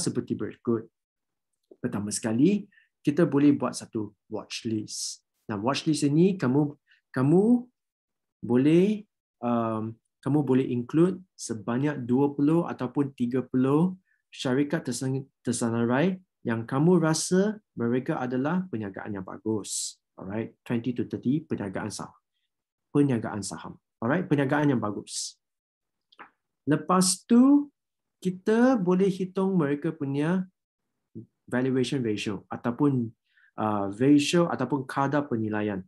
S5: seperti berikut. Pertama sekali, kita boleh buat satu watch list. Nah, watch list ini kamu boleh include sebanyak 20 ataupun 30 syarikat tersenarai yang kamu rasa mereka adalah perniagaan yang bagus. Alright, 20 to 30 perniagaan saham. Alright, perniagaan yang bagus. Lepas tu, kita boleh hitung mereka punya valuation ratio ataupun ratio ataupun kadar penilaian.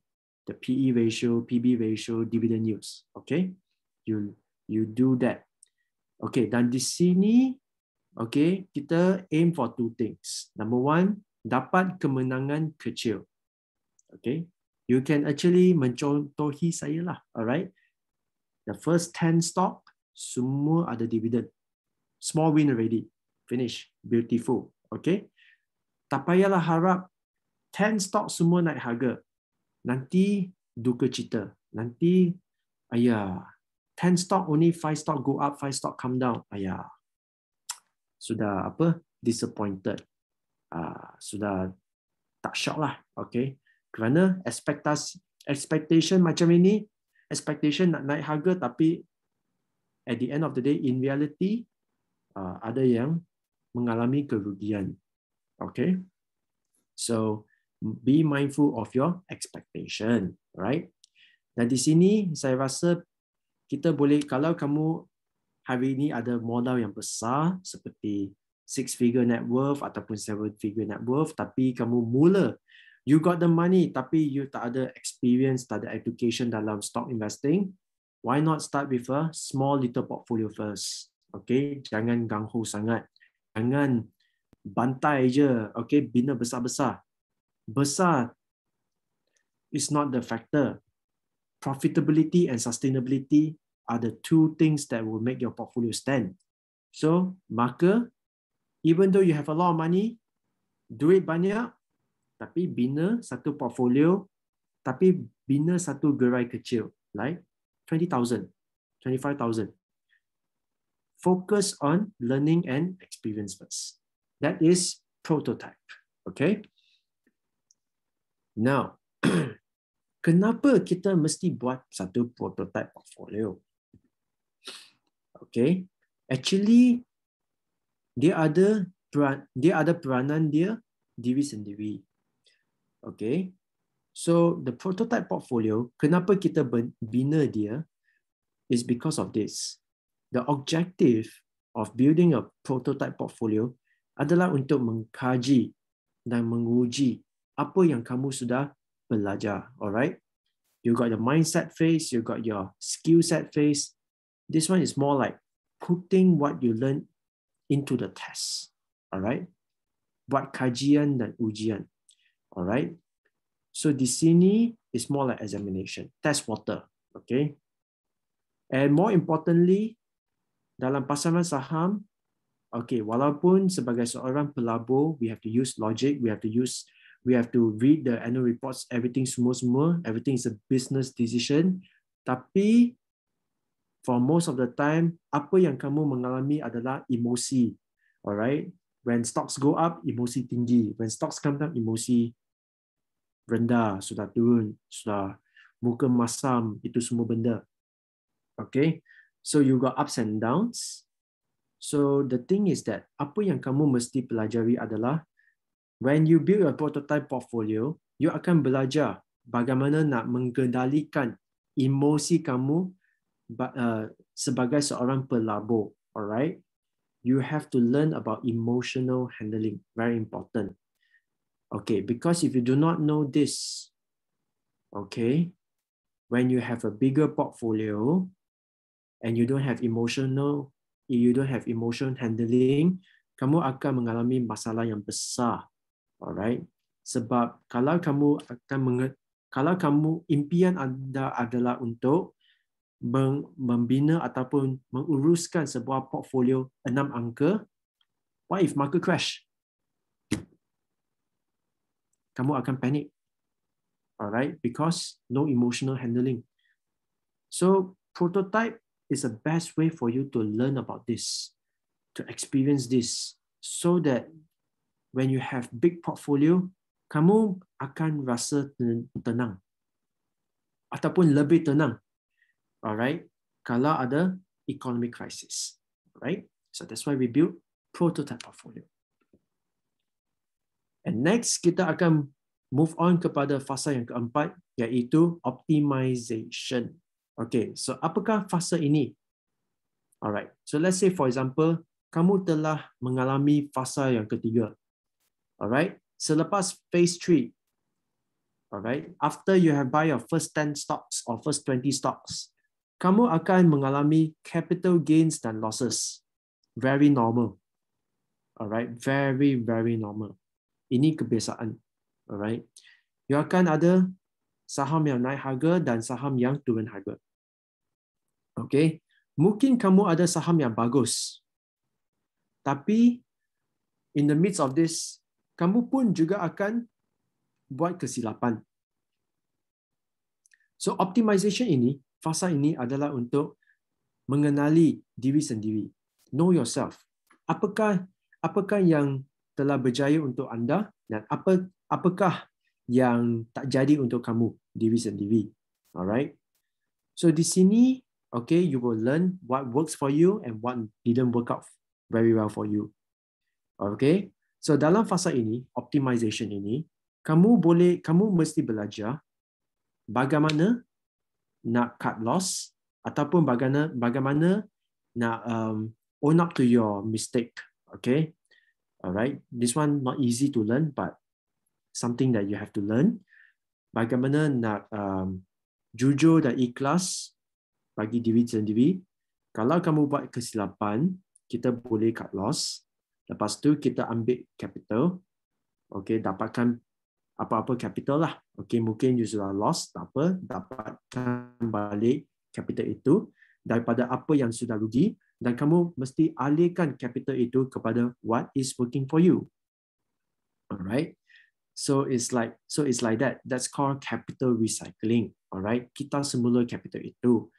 S5: The PE ratio, PB ratio, dividend yields. Okay, you do that. Okay, dan di sini, okay, kita aim for two things. Number one, dapat kemenangan kecil. Okay, you can actually mencontohi saya lah. Alright, the first 10 stock semua ada dividend. Small win already. Finish. Beautiful. Okay. Tak payahlah harap 10 stock semua naik harga. Nanti duka cita. Nanti, 10 stock only 5 stock go up, 5 stock come down. Sudah disappointed. Sudah tak shock lah. Okay. Kerana expectation macam ini, expectation nak naik harga tapi at the end of the day, in reality, ada yang mengalami kerugian. Okay, so be mindful of your expectation, right? Dan di sini saya rasa kita boleh, kalau kamu hari ini ada modal yang besar seperti 6-figure net worth ataupun 7-figure net worth, tapi kamu mula, you got the money tapi you tak ada experience, tak ada education dalam stock investing, why not start with a small little portfolio first? Okay, jangan ganggu sangat. Jangan bantai je. Okay, bina besar-besar. Besar is not the factor. Profitability and sustainability are the two things that will make your portfolio stand. So, maka, even though you have a lot of money, duit banyak, tapi bina satu portfolio, tapi bina satu gerai kecil, like 20,000, 25,000. Focus on learning and experience first. That is prototype. Okay. Now, kenapa kita mesti buat satu prototype portfolio? Okay. Actually, dia ada peranan dia diri sendiri. Okay. So, the prototype portfolio, kenapa kita bina dia is because of this. The objective of building a prototype portfolio adalah untuk mengkaji dan menguji apa yang kamu sudah belajar. Alright? You got the mindset phase, you got your skill set phase. This one is more like putting what you learn into the test. Alright? Buat kajian dan ujian. Alright? So di sini is more like examination, test water. Okay? And more importantly, dalam pasaran saham, okay, walaupun sebagai seorang pelabur, we have to use logic, we have to read the annual reports, everything semua, everything is a business decision. Tapi for most of the time, apa yang kamu mengalami adalah emosi. Alright? When stocks go up, emosi tinggi. When stocks come down, emosi rendah, sudah turun, sudah muka masam, itu semua benda. Okay? So you got ups and downs. So the thing is that apa yang kamu mesti pelajari adalah when you build a prototype portfolio, you akan belajar bagaimana nak mengendalikan emosi kamu sebagai seorang pelabur. Alright? You have to learn about emotional handling. Very important. Okay, because if you do not know this, okay, when you have a bigger portfolio, and you don't have emotion handling, kamu akan mengalami masalah yang besar. Alright? Sebab kalau kamu impian anda adalah untuk membina ataupun menguruskan sebuah portfolio 6 angka, what if market crash? Kamu akan panik. Alright? Because no emotional handling. So, prototype is the best way for you to learn about this, to experience this, so that when you have big portfolio, kamu akan rasa tenang ataupun lebih tenang. Alright, kalau ada economic crisis. Alright, so that's why we build prototype portfolio. And next, kita akan move on kepada fasa yang keempat, iaitu optimization. Okay, so apakah fasa ini? Alright, so let's say for example, kamu telah mengalami fasa yang ketiga. Alright, selepas phase 3, alright, after you have buy your first 10 stocks or first 20 stocks, kamu akan mengalami capital gains dan losses. Very normal. Alright, very, very normal. Ini kebiasaan. Alright, you akan ada saham yang naik harga dan saham yang turun harga. Okay, mungkin kamu ada saham yang bagus. Tapi in the midst of this, kamu pun juga akan buat kesilapan. So optimization ini, fasa ini adalah untuk mengenali diri sendiri. Know yourself. Apakah yang telah berjaya untuk anda dan apakah yang tak jadi untuk kamu diri sendiri. Alright. So di sini, okay, you will learn what works for you and what didn't work out very well for you. Okay. So dalam fasa ini, optimization ini, kamu mesti belajar bagaimana nak cut loss ataupun bagaimana nak own up to your mistake. Okay. Alright. This one not easy to learn, but something that you have to learn. Bagaimana nak jujur dan ikhlas bagi diri sendiri. Kalau kamu buat kesilapan, kita boleh cut loss. Lepas tu kita ambil capital. Okay, dapatkan apa-apa capital lah. Okay, mungkin you sudah loss, tak apa, dapatkan balik capital itu daripada apa yang sudah rugi dan kamu mesti alihkan capital itu kepada what is working for you. Alright. So it's like that. That's called capital recycling. Alright, kita semula capital itu.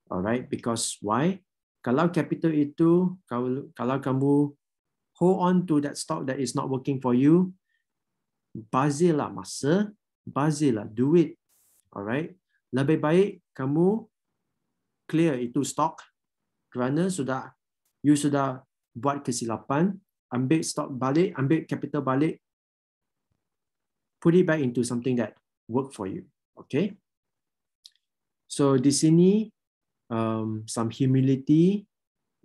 S5: Alright, because why? Kalau capital itu, kalau kamu hold on to that stock that is not working for you, bazirlah masa, bazirlah duit. Alright, lebih baik kamu clear itu stock kerana you sudah buat kesilapan, ambil stock balik, ambil capital balik, put it back into something that work for you. Okay. So di sini some humility,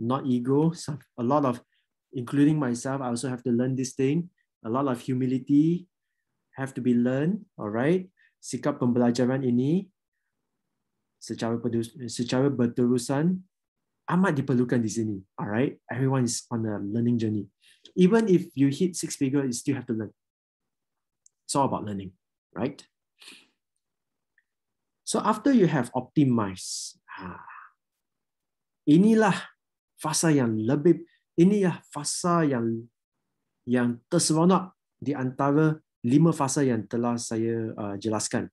S5: not ego. A lot of, including myself, I also have to learn this thing. A lot of humility have to be learned. Alright. Sikap pembelajaran ini secara berterusan amat diperlukan di sini. Alright. Everyone is on a learning journey. Even if you hit 6 figure, you still have to learn. It's all about learning, right? So after you have optimized, inilah fasa yang terseronok di antara 5 fasa yang telah saya jelaskan.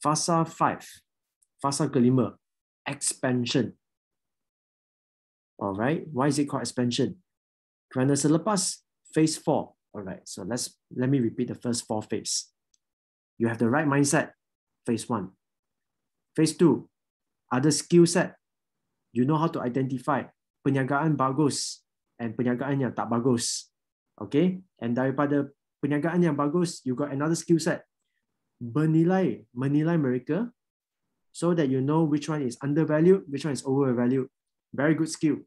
S5: Fasa 5, fasa kelima, expansion. Alright, why is it called expansion? Kerana selepas phase 4, alright, so let me repeat the first 4 phase. You have the right mindset, phase 1. Phase 2, ada skill set. You know how to identify perniagaan bagus and perniagaan yang tak bagus. Okay, and daripada perniagaan yang bagus, you got another skill set. Menilai mereka so that you know which one is undervalued, which one is overvalued. Very good skill.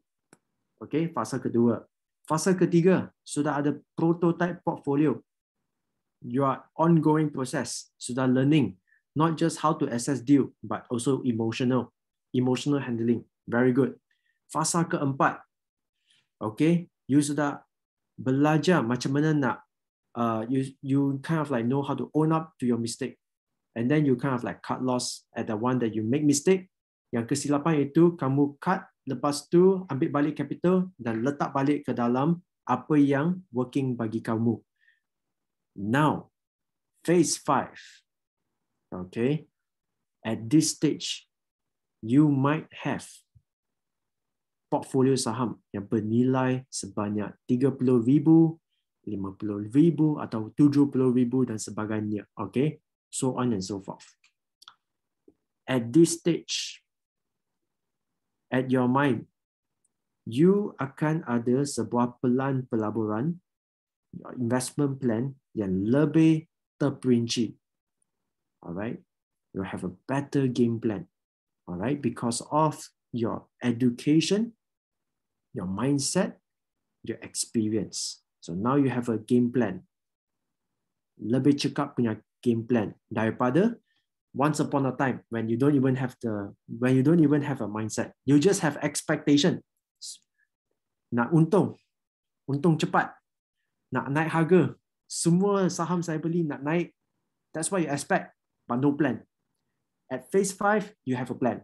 S5: Okay, fasa kedua. Fasa ketiga, sudah ada prototype portfolio. Your ongoing process, sudah learning, not just how to assess deal, but also emotional handling. Very good. Fasa keempat, okay, you sudah belajar macam mana nak, you kind of like know how to own up to your mistake. And then you kind of like cut loss at the one that you make mistake. Yang kesilapan itu kamu cut, lepas tu ambil balik capital dan letak balik ke dalam apa yang working bagi kamu. Now, phase 5. Okay. At this stage, you might have portfolio saham yang bernilai sebanyak 30,000, 50,000 atau 70,000 dan sebagainya. Okay. So on and so forth. At this stage, at your mind, you akan ada sebuah pelan pelaburan, investment plan yang lebih terperinci. Alright, you have a better game plan. all right, because of your education, your mindset, your experience. So now you have a game plan. Lebih cekap punya game plan daripada once upon a time when you don't even have a mindset. You just have expectation. Nak untung cepat, nak naik harga. Semua saham saya beli nak naik. That's what you expect, but no plan. At phase 5, you have a plan.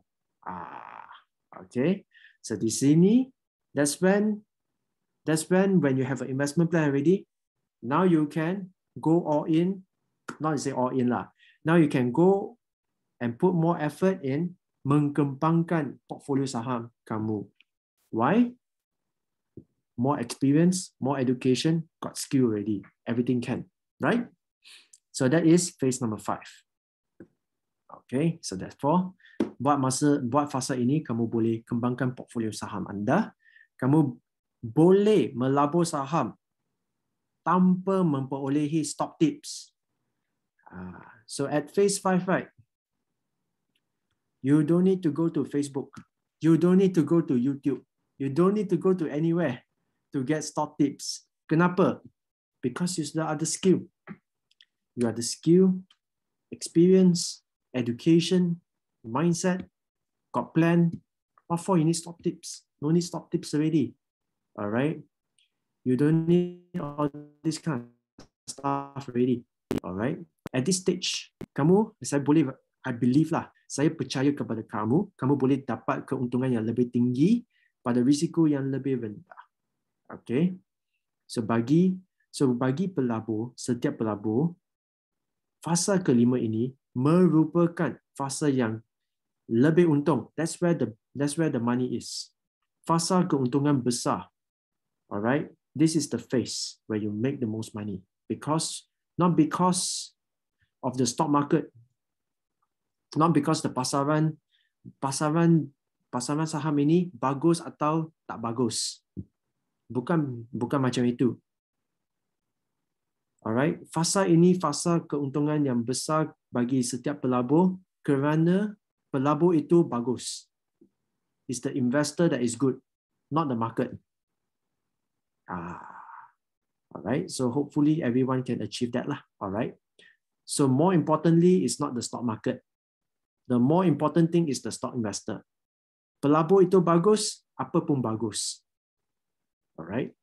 S5: Okay. So di sini, that's when you have an investment plan already, now you can go all in, not to say all in lah. Now you can go and put more effort in mengembangkan portfolio saham kamu. Why? More experience, more education, got skill already. Everything can, right? So that is phase number 5. Okay, so therefore, buat fasa ini kamu boleh kembangkan portfolio saham anda. Kamu boleh melabur saham tanpa memperolehi stock tips. So at phase 5, right? You don't need to go to Facebook. You don't need to go to YouTube. You don't need to go to anywhere to get stock tips. Kenapa? Because you sudah ada skill. You ada skill, experience, education, mindset, got plan. What for you need stock tips? No need stock tips already. All right. You don't need all this kind of stuff already. All right. At this stage, I believe lah, saya percaya kepada kamu boleh dapat keuntungan yang lebih tinggi pada risiko yang lebih rendah. Okay. So bagi pelabur, setiap pelabur, fasa kelima ini merupakan fasa yang lebih untung. That's where the money is. Fasa keuntungan besar. Alright, this is the phase where you make the most money. Not because of the stock market, not because the pasaran saham ini bagus atau tak bagus. Bukan macam itu. Alright, fasa ini fasa keuntungan yang besar bagi setiap pelabur kerana pelabur itu bagus. It's the investor that is good, not the market. Alright, so hopefully everyone can achieve that lah. Alright, so more importantly, it's not the stock market. The more important thing is the stock investor. Pelabur itu bagus, apa pun bagus. Alright,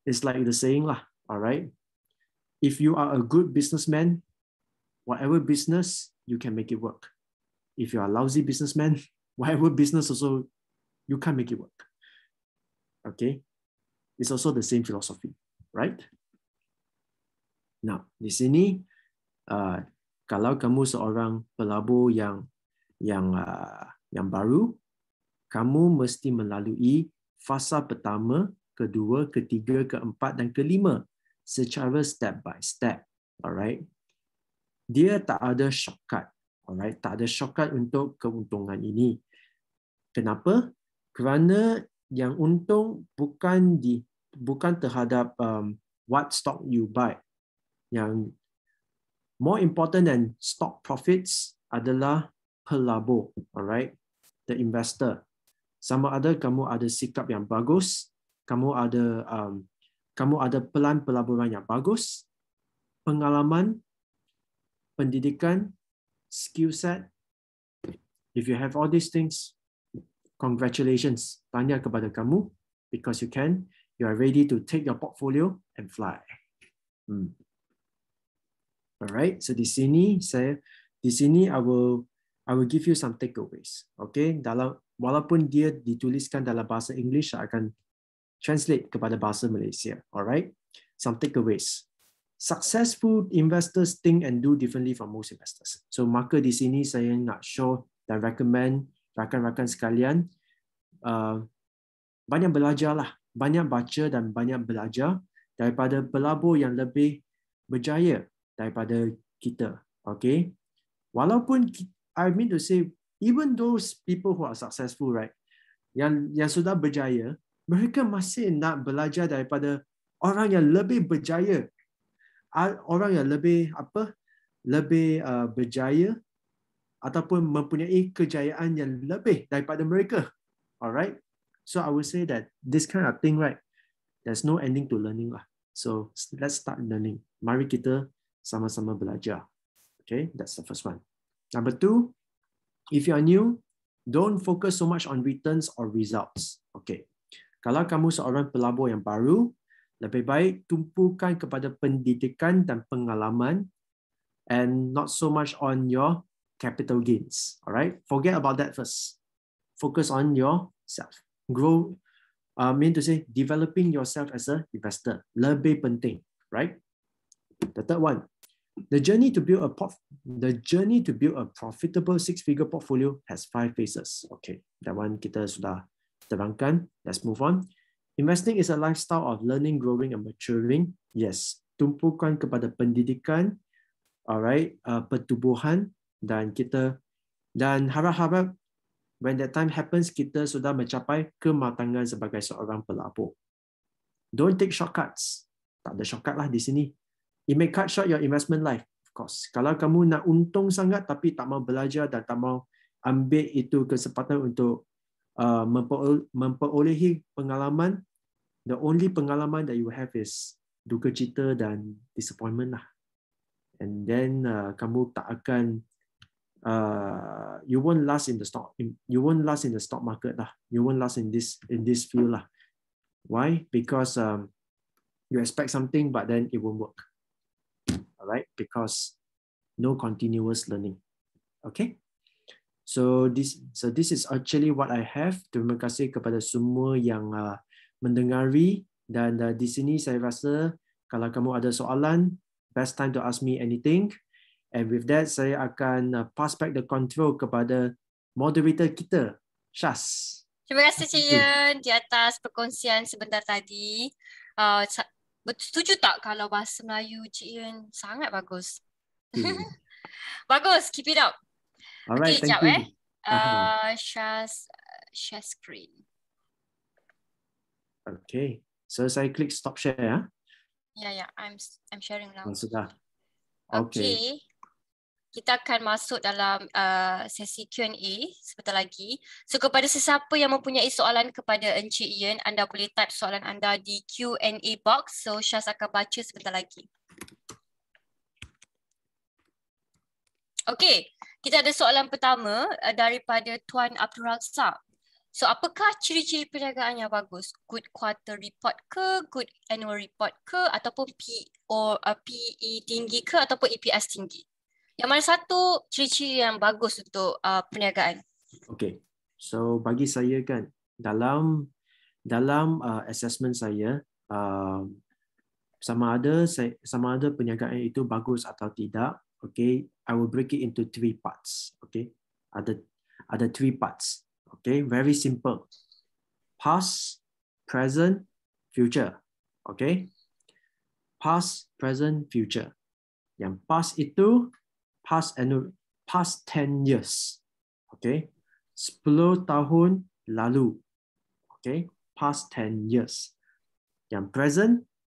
S5: it's like the saying lah. Alright. If you are a good businessman, whatever business, you can make it work. If you are a lousy businessman, whatever business also, you can't make it work. Okay? It's also the same philosophy, right? Now, di sini, kalau kamu seorang pelabur yang baru, kamu mesti melalui fasa pertama, kedua, ketiga, keempat, dan kelima secara step by step. Alright. Dia tak ada shortcut. Alright, tak ada shortcut untuk keuntungan ini. Kenapa? Kerana yang untung bukan terhadap what stock you buy. Yang more important than stock profits adalah pelabur. Alright, the investor. Sama ada kamu ada sikap yang bagus, kamu ada pelan pelaburan yang bagus, pengalaman, pendidikan, skill set. If you have all these things, congratulations. Tanya kepada kamu, because you are ready to take your portfolio and fly. Alright, so di sini I will give you some takeaways. Okay, walaupun dia dituliskan dalam bahasa English, saya akan translate kepada bahasa Malaysia. Alright, some takeaways. Successful investors think and do differently from most investors. So maka di sini saya nak show dan recommend rakan-rakan sekalian banyak belajarlah, banyak baca dan banyak belajar daripada pelabur yang lebih berjaya daripada kita. Okay, walaupun I mean to say, even those people who are successful, right, yang sudah berjaya, mereka masih nak belajar daripada orang yang lebih berjaya, orang yang lebih berjaya ataupun mempunyai kejayaan yang lebih daripada mereka. Alright? So I would say that this kind of thing, right, there's no ending to learning lah. So let's start learning. Mari kita sama-sama belajar. Okay, that's the first one. Number 2, if you are new, don't focus so much on returns or results. Okay, kalau kamu seorang pelabur yang baru, lebih baik tumpukan kepada pendidikan dan pengalaman and not so much on your capital gains. Alright, forget about that first. Focus on yourself. Grow, mean to say, developing yourself as an investor. Lebih penting, right? The third one, the journey to build a profitable 6-figure portfolio has 5 phases. Okay, that one kita sudah terangkan. Let's move on. Investing is a lifestyle of learning, growing, and maturing. Yes, tumpukan kepada pendidikan, alright, pertubuhan, dan harap-harap when that time happens, kita sudah mencapai kematangan sebagai seorang pelabur. Don't take shortcuts. Tak ada shortcut lah di sini. It may cut short your investment life, of course. Kalau kamu nak untung sangat tapi tak mau belajar dan tak mau ambil itu kesempatan untuk memperolehi pengalaman, the only pengalaman that you have is duka cita dan disappointment lah. And then kamu tak akan you won't last in the stock market lah. You won't last in this field lah. Why? Because you expect something but then it won't work. Alright, because no continuous learning. Okay, so this is actually what I have. Terima kasih kepada semua yang mendengari, dan di sini saya rasa kalau kamu ada soalan, best time to ask me anything. And with that, saya akan pass back the control kepada moderator kita, Syaz.
S4: Terima kasih Cik Yen di atas perkongsian sebentar tadi. Setuju tak kalau bahasa Melayu Cik Yen sangat bagus? Bagus, keep it up.
S5: Alright,
S4: okay,
S5: thank you.
S4: Share screen.
S5: Okay, so saya klik stop share ya.
S4: Yeah, I'm sharing now.
S5: Sudah.
S4: Okay. Kita akan masuk dalam sesi Q&A sebentar lagi. So kepada sesiapa yang mempunyai soalan kepada Encik Yen, anda boleh type soalan anda di Q&A box. So Syaz akan baca sebentar lagi. Okay, kita ada soalan pertama daripada Tuan Abdul Razak. So apakah ciri-ciri perniagaan yang bagus? Good quarter report ke, good annual report ke, ataupun PE tinggi ke, ataupun EPS tinggi? Yang mana satu ciri-ciri yang bagus untuk perniagaan? Okay,
S5: so bagi saya kan, dalam assessment saya, sama ada perniagaan itu bagus atau tidak. Okay, I will break it into 3 parts. Okay, ada 3 parts. Okay, very simple. Past, present, future. Okay, past, present, future. Yang past itu past 10 years. Okay, 10 tahun lalu. Okay, past 10 years. Yang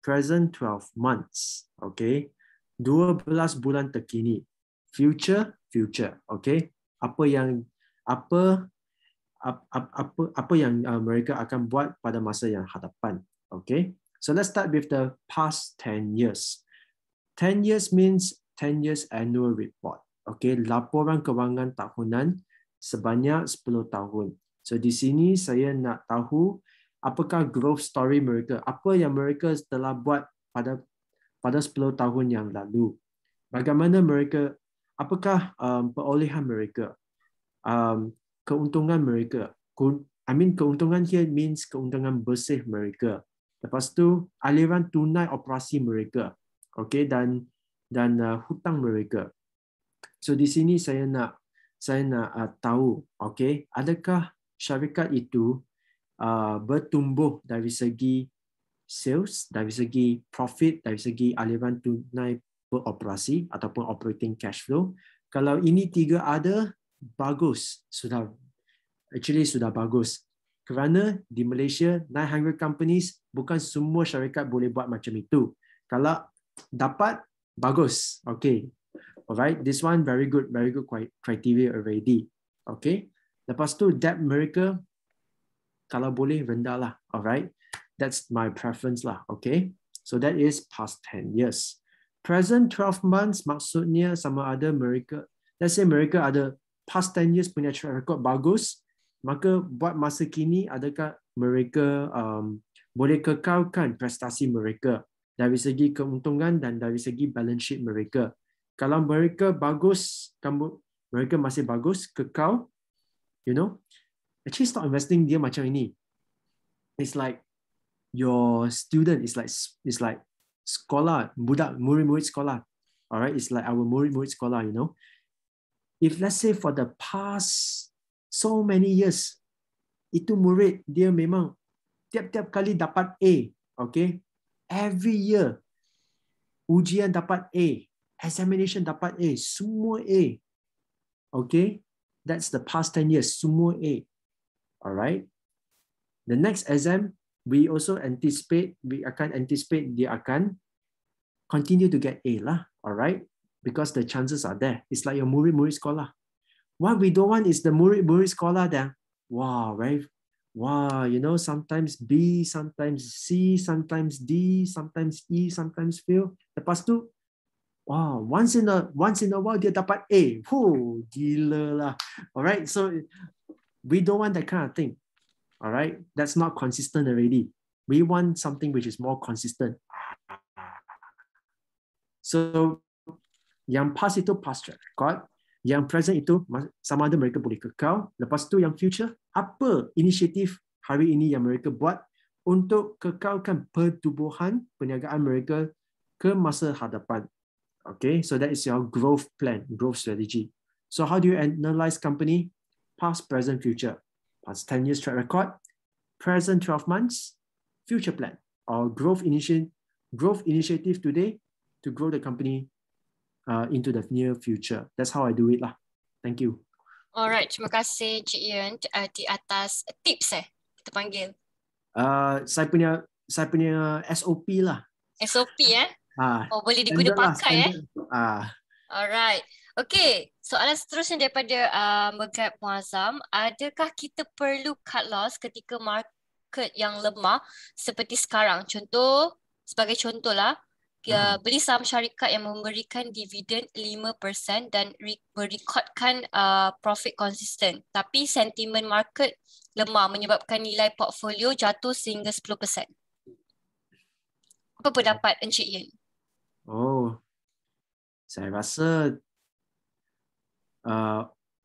S5: present 12 months. Okay, 12 bulan terkini. Future. Okay, apa yang mereka akan buat pada masa yang hadapan. Okay, so let's start with the past 10 years. 10 years means 10 years annual report. Okay, laporan kewangan tahunan sebanyak 10 tahun. So di sini saya nak tahu apakah growth story mereka, apa yang mereka telah buat pada 10 tahun yang lalu. Bagaimana mereka, apakah perolehan mereka, keuntungan mereka. Keuntungan here means keuntungan bersih mereka. Lepas tu aliran tunai operasi mereka. Okay, dan hutang mereka. So di sini saya nak tahu, okay, adakah syarikat itu bertumbuh dari segi sales, dari segi profit, dari segi aliran tunai beroperasi ataupun operating cash flow. Kalau ini 3 ada, bagus, sudah bagus. Kerana di Malaysia 900 companies, bukan semua syarikat boleh buat macam itu. Kalau dapat, bagus. Okay. Alright, this one very good criteria already. Okay. Lepas tu debt mereka kalau boleh rendah lah. Alright, that's my preference lah. Okay, so that is past 10 years. Present 12 months maksudnya sama ada mereka, let's say mereka ada past 10 years punya track record bagus, maka buat masa kini adakah mereka boleh kekalkan prestasi mereka dari segi keuntungan dan dari segi balance sheet mereka. Kalau mereka bagus, mereka masih bagus, kekal, you know, actually stock investing dia macam ini. It's like your student, it's like sekolah, budak, murid-murid sekolah. Alright, it's like our murid-murid sekolah, you know. If let's say for the past so many years, itu murid dia memang tiap-tiap kali dapat A, okay? Every year, ujian dapat A, examination dapat A, semua A. Okay? That's the past 10 years, semua A. Alright? The next exam, we akan anticipate dia akan continue to get A lah, alright? Because the chances are there. It's like your murid-murid sekolah. What we don't want is the murid-murid sekolah that, wow, right? Wow, you know, sometimes B, sometimes C, sometimes D, sometimes E, sometimes fail. Lepas tu, wow, once in a while dia dapat A. Whew, gila lah. Alright, so we don't want that kind of thing. All right, that's not consistent already. We want something which is more consistent. So, yang past itu past track record, yang present itu sama ada mereka boleh kekal. Lepas tu yang future, apa inisiatif hari ini yang mereka buat untuk kekalkan pertumbuhan perniagaan mereka ke masa hadapan. Okay, so that is your growth plan, growth strategy. So how do you analyze company? Past, present, future. Past 10 years track record, present 12 months, future plan, or growth initiative today to grow the company into the near future. That's how I do it lah. Thank you.
S4: Alright, terima kasih Cik Ian di atas tips kita panggil.
S5: Saya punya SOP lah.
S4: SOP Oh, boleh diguna
S5: Standard
S4: pakai
S5: lah,
S4: Alright. Okay, soalan seterusnya daripada Megat Muazzam. Adakah kita perlu cut loss ketika market yang lemah seperti sekarang? Sebagai contohlah, beli saham syarikat yang memberikan dividen 5% dan merekodkan profit konsisten. Tapi sentimen market lemah menyebabkan nilai portfolio jatuh sehingga 10%. Apa pendapat Encik Ian?
S5: Oh, saya rasa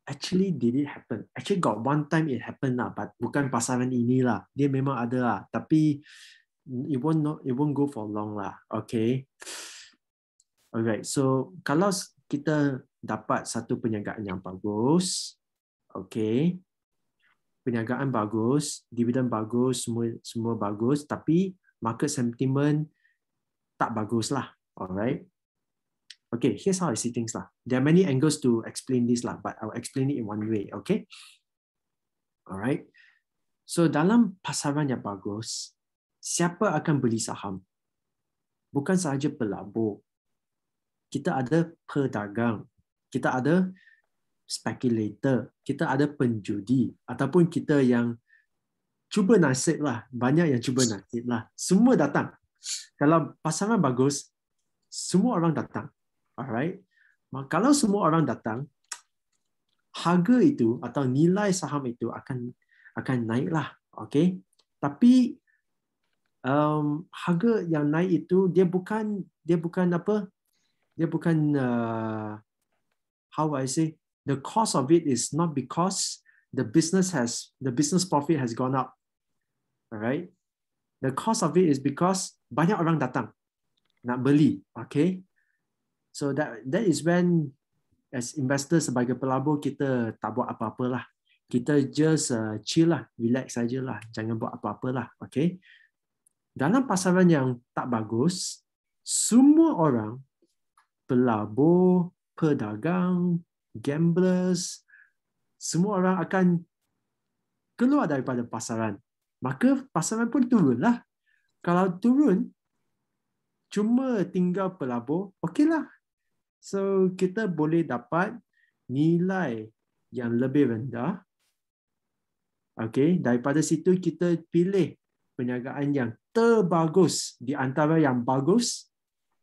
S5: actually did it happen? Actually got one time it happened lah, but bukan pasaran inilah. Dia memang ada lah, tapi it won't go for long lah. Okay. Alright. So kalau kita dapat satu perniagaan yang bagus, okay, perniagaan bagus, dividen bagus, semua bagus, tapi market sentiment tak bagus lah. Alright. Okay, here's how I see things lah. There are many angles to explain this lah, but I'll explain it in one way. Okay. Alright. So dalam pasaran yang bagus, siapa akan beli saham? Bukan sahaja pelabur. Kita ada pedagang, kita ada speculator, kita ada penjudi, ataupun kita yang cuba nasib lah. Banyak yang cuba nasib lah. Semua datang. Kalau pasaran bagus, semua orang datang. Alright. Kalau semua orang datang, harga itu atau nilai saham itu akan naik lah. Okay. Tapi harga yang naik itu dia bukan apa? Dia bukan how I say, the cost of it is not because the business profit has gone up. Alright. The cost of it is because banyak orang datang nak beli. Okay. So that is when as investors sebagai pelabur kita tak buat apa-apa lah. Kita just chill lah, relax sajalah, jangan buat apa-apa lah. Okay. Dalam pasaran yang tak bagus, semua orang, pelabur, pedagang, gamblers, semua orang akan keluar daripada pasaran. Maka pasaran pun turunlah. Kalau turun, cuma tinggal pelabur, okeylah. So kita boleh dapat nilai yang lebih rendah. Okay, daripada situ kita pilih perniagaan yang terbagus di antara yang bagus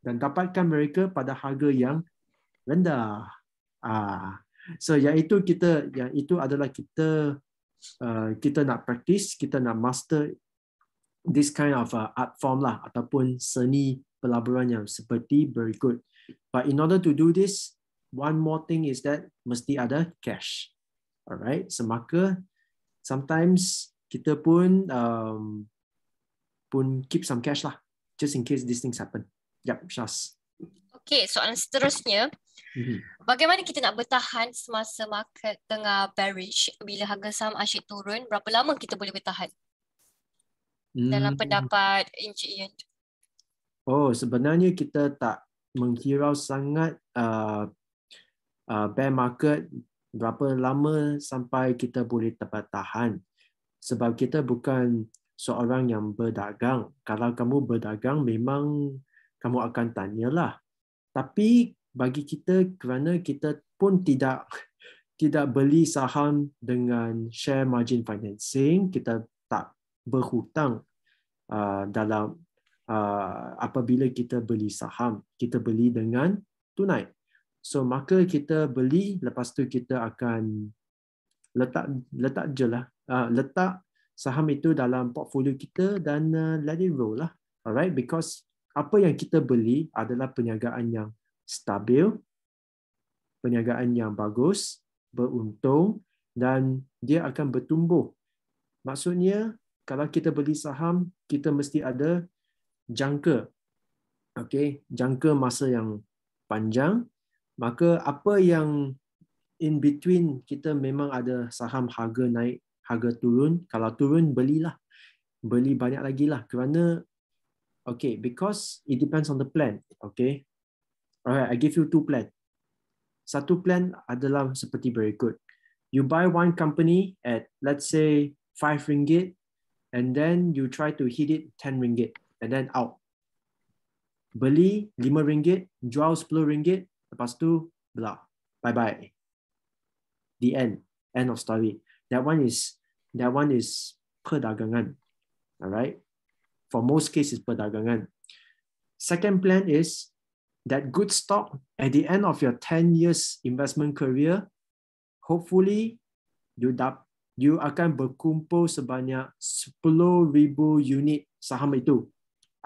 S5: dan dapatkan mereka pada harga yang rendah. So yang itu adalah kita nak practice, kita nak master this kind of art form lah, ataupun seni pelaburan yang seperti berikut. But in order to do this, one more thing is that mesti ada cash. Alright, so maka sometimes kita pun keep some cash lah, just in case these things happen. Yep, Syaz.
S4: Okay, soalan seterusnya. Bagaimana kita nak bertahan semasa market tengah bearish bila harga saham asyik turun? Berapa lama kita boleh bertahan? Dalam pendapat Encik Ian.
S5: Oh, sebenarnya kita tak menghirau sangat bear market berapa lama sampai kita boleh bertahan. Sebab kita bukan seorang yang berdagang. Kalau kamu berdagang, memang kamu akan tanyalah. Tapi bagi kita, kerana kita pun tidak beli saham dengan share margin financing, kita tak berhutang dalam apabila kita beli saham, kita beli dengan tunai. So maka kita beli, lepas tu kita akan letak saham itu dalam portfolio kita dan let it roll lah. Alright, because apa yang kita beli adalah perniagaan yang stabil, perniagaan yang bagus, beruntung dan dia akan bertumbuh. Maksudnya kalau kita beli saham, kita mesti ada jangka. Okay, jangka masa yang panjang. Maka apa yang in between, kita memang ada saham harga naik, harga turun. Kalau turun, belilah. Beli banyak lagi lah. Kerana, okay, because it depends on the plan. Okay. Alright, I give you two plan. Satu plan adalah seperti berikut. You buy one company at, let's say, RM5, and then you try to hit it RM10, and then out. Beli RM5, jual RM10, lepas tu, belah. Bye-bye. The end. End of story. That one is perdagangan. Alright? For most cases, perdagangan. Second plan is that good stock at the end of your 10 years investment career, hopefully you akan berkumpul sebanyak 10,000 unit saham itu.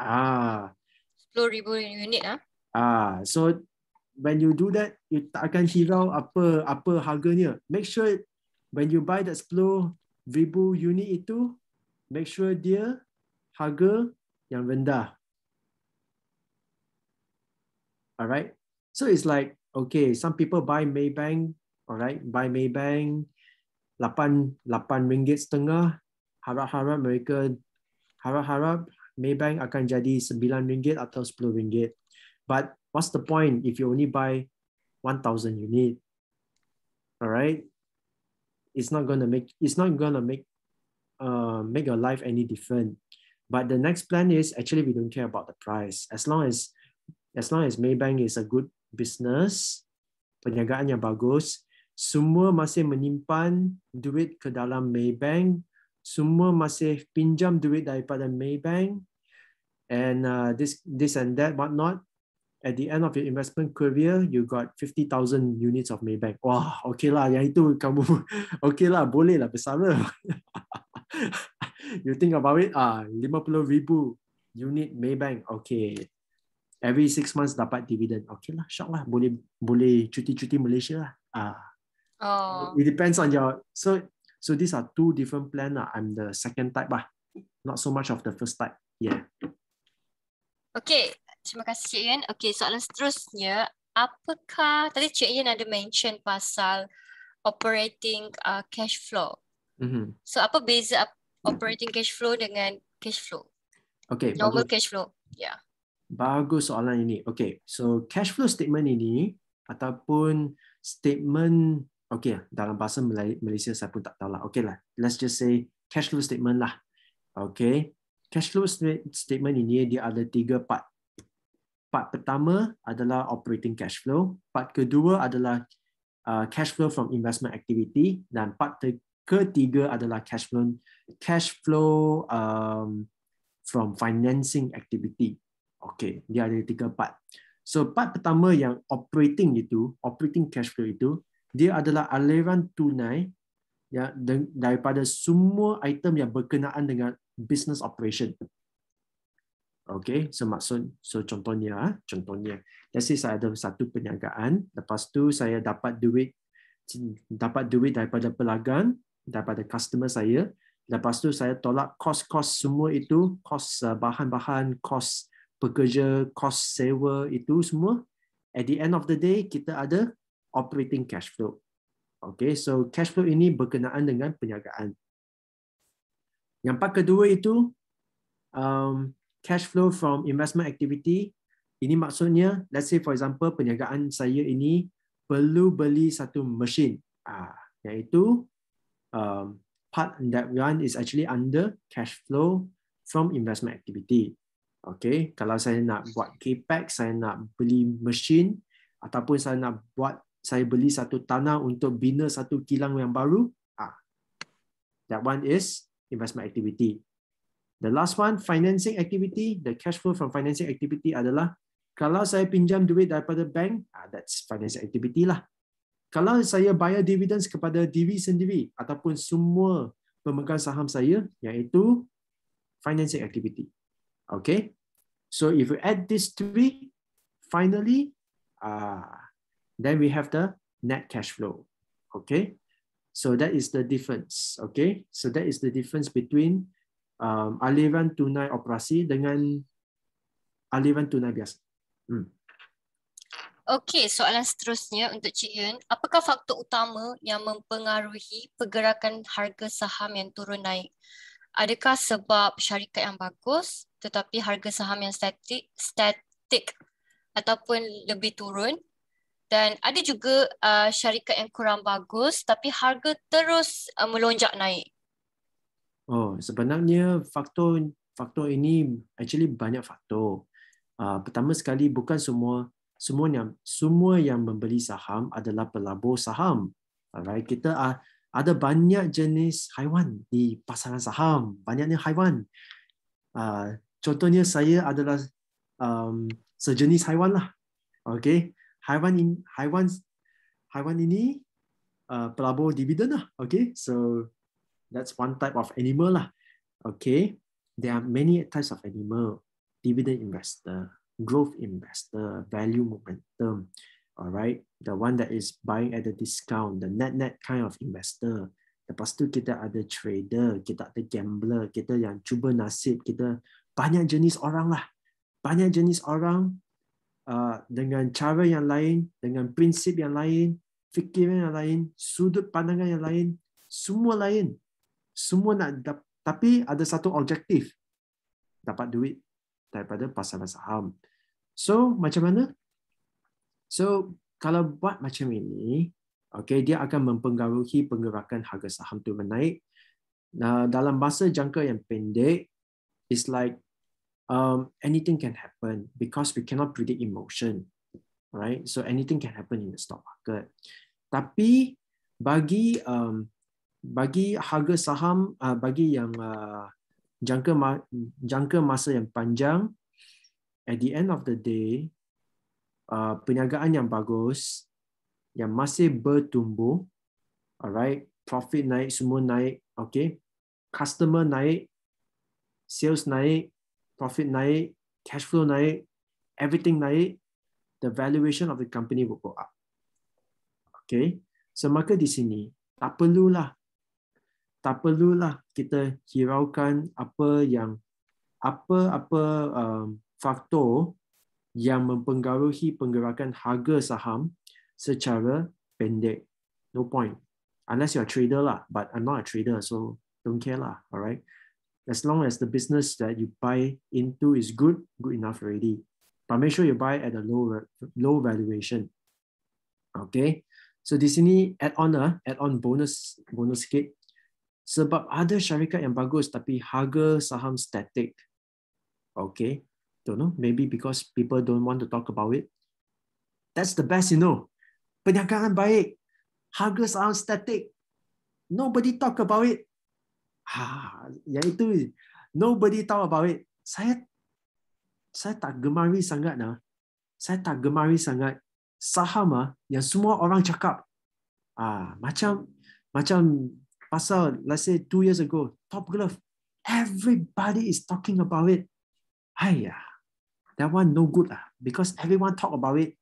S4: 10,000 unit
S5: So when you do that, you tak akan hirau apa harganya. Make sure when you buy that 10,000 unit itu, make sure dia harga yang rendah. Alright, so it's like, okay, some people buy Maybank, alright, buy Maybank RM8.5, harap-harap Maybank akan jadi RM9 atau RM10. But what's the point if you only buy 1,000 unit? Alright, it's not gonna make your life any different. But the next plan is actually we don't care about the price. As long as Maybank is a good business, perniagaan yang bagus, semua masih menyimpan duit ke dalam Maybank, semua masih pinjam duit daripada Maybank, and this and that, whatnot. At the end of your investment career, you got 50,000 units of Maybank. Wah, okay lah, yang itu kamu, okay lah, boleh lah bersama. You think about it, 50,000 unit Maybank, okay. Every 6 months dapat dividen. Okay lah, syok lah. Boleh cuti-cuti Malaysia lah. It depends on your... So these are two different plans lah. I'm the second type lah. Not so much of the first type. Yeah.
S4: Okay, terima kasih Cik Ian. Okay, soalan seterusnya. Apakah... Tadi Cik Ian ada mention pasal operating cash flow. So apa beza operating cash flow dengan cash flow?
S5: Okay,
S4: normal cash flow. Yeah.
S5: Bagus soalan ini. Okay, so cash flow statement ini ataupun statement, okay, dalam bahasa Malaysia saya pun tak tahu lah. Okay lah, let's just say cash flow statement lah. Okay, cash flow statement ini dia ada 3 part. Part pertama adalah operating cash flow. Part kedua adalah cash flow from investment activity. Dan part ketiga adalah cash flow from financing activity. Okay, dia ada 3 part. So part pertama yang operating cash flow itu, dia adalah aliran tunai ya, daripada semua item yang berkenaan dengan business operation. Okay, so contohnya, let's say saya ada satu perniagaan, lepas tu saya dapat duit daripada pelanggan, daripada customer saya, lepas tu saya tolak kos-kos semua itu, kos bahan-bahan, kos pekerja, kos sewa itu semua. At the end of the day, kita ada operating cash flow. Okay, so cash flow ini berkenaan dengan perniagaan. Yang part kedua itu cash flow from investment activity. Ini maksudnya, let's say for example, perniagaan saya ini perlu beli satu mesin. Iaitu part that one is actually under cash flow from investment activity. Okay, kalau saya nak buat capex, saya nak beli mesin, ataupun saya beli satu tanah untuk bina satu kilang yang baru, that one is investment activity. The last one, financing activity. The cash flow from financing activity adalah kalau saya pinjam duit daripada bank, that's financing activity lah. Kalau saya bayar dividends kepada diri sendiri ataupun semua pemegang saham saya, iaitu financing activity. Okay, so if you add these 3, finally, then we have the net cash flow. Okay, so that is the difference. Okay, so that is the difference between aliran tunai operasi dengan aliran tunai biasa.
S4: Okey, soalan seterusnya untuk Cik Yun. Apakah faktor utama yang mempengaruhi pergerakan harga saham yang turun naik? Adakah sebab syarikat yang bagus tetapi harga saham yang statik ataupun lebih turun? Dan ada juga syarikat yang kurang bagus tapi harga terus melonjak naik.
S5: Sebenarnya faktor ini actually banyak faktor. Pertama sekali, bukan semua yang membeli saham adalah pelabur saham. Alright, kita ada banyak jenis haiwan di pasaran saham, banyaknya haiwan. Contohnya saya adalah sejenis haiwan lah. Okay, haiwan ini pelabur dividen lah. Okay, so that's one type of animal lah. Okay, there are many types of animal. Dividend investor, growth investor, value momentum. Alright, the one that is buying at a discount, the net kind of investor. Lepas tu kita ada trader, kita ada gambler, kita yang cuba nasib, kita banyak jenis orang lah. Banyak jenis orang dengan cara yang lain, dengan prinsip yang lain, fikiran yang lain, sudut pandangan yang lain, semua lain. Semua tapi ada satu objektif, dapat duit daripada pasaran saham. So macam mana? So kalau buat macam ini, okay, dia akan mempengaruhi pergerakan harga saham tu menaik. Dalam masa jangka yang pendek, it's like anything can happen because we cannot predict emotion, right? So anything can happen in the stock market. Tapi bagi harga saham, bagi yang jangka masa yang panjang, at the end of the day, perniagaan yang bagus, yang masih bertumbuh, alright, profit naik, semua naik, okay, customer naik, sales naik, profit naik, cash flow naik, everything naik, the valuation of the company will go up. Okay, so maka di sini tak perlulah kita hiraukan apa faktor yang mempengaruhi pergerakan harga saham secara pendek. No point. Unless you're a trader lah, but I'm not a trader, so don't care lah, alright? As long as the business that you buy into is good enough already. But make sure you buy at a low valuation. Okay? So di sini add on bonus sikit. Sebab ada syarikat yang bagus tapi harga saham static. Okay. Don't know, maybe because people don't want to talk about it. That's the best, Perniagaan baik, harga saham static. Nobody talk about it. Yang itu, nobody talk about it. Saya tak gemari sangat Saya tak gemari sangat saham yang semua orang cakap. Macam pasal, let's say 2 years ago, Top Glove. Everybody is talking about it. That one no good because everyone talk about it.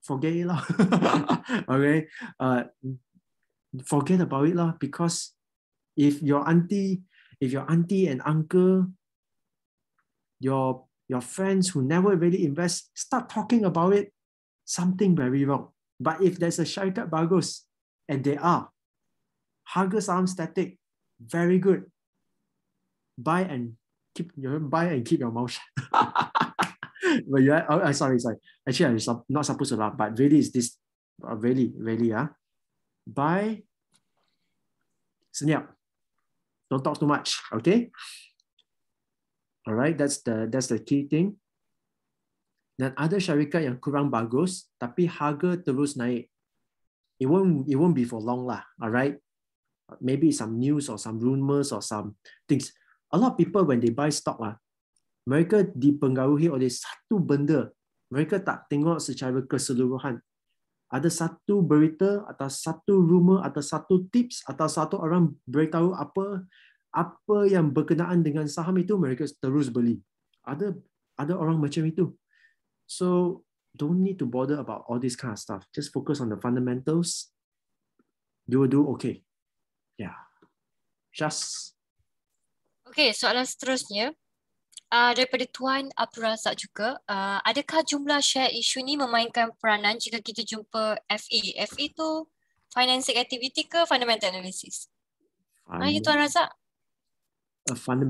S5: Forget it lah. Okay, forget about it lah, because if your auntie and uncle, your friends who never really invest start talking about it, something very wrong. But if there's a syarikat bagus, and they are, harga saham static, very good. Buy and keep your mouth shut. But sorry. Actually, I'm not supposed to laugh, but really is this really buy senyap. Don't talk too much, okay? All right, that's the key thing. Dan ada syarikat yang kurang bagus, tapi harga terus naik. It won't be for long lah. All right, maybe some news or some rumors or some things. A lot of people when they buy stock mereka dipengaruhi oleh satu benda. Mereka tak tengok secara keseluruhan. Ada satu berita atau satu rumor atau satu tips atau satu orang beritahu apa yang berkenaan dengan saham itu, mereka terus beli. Ada orang macam itu. So don't need to bother about all this kind of stuff. Just focus on the fundamentals. You will do okay. Yeah. Just.
S4: Okay, soalan seterusnya. Daripada Tuan Abdul Razak juga, adakah jumlah share issue ni memainkan peranan jika kita jumpa FA? FA tu financing activity ke fundamental analysis? Ya Tuan Razak?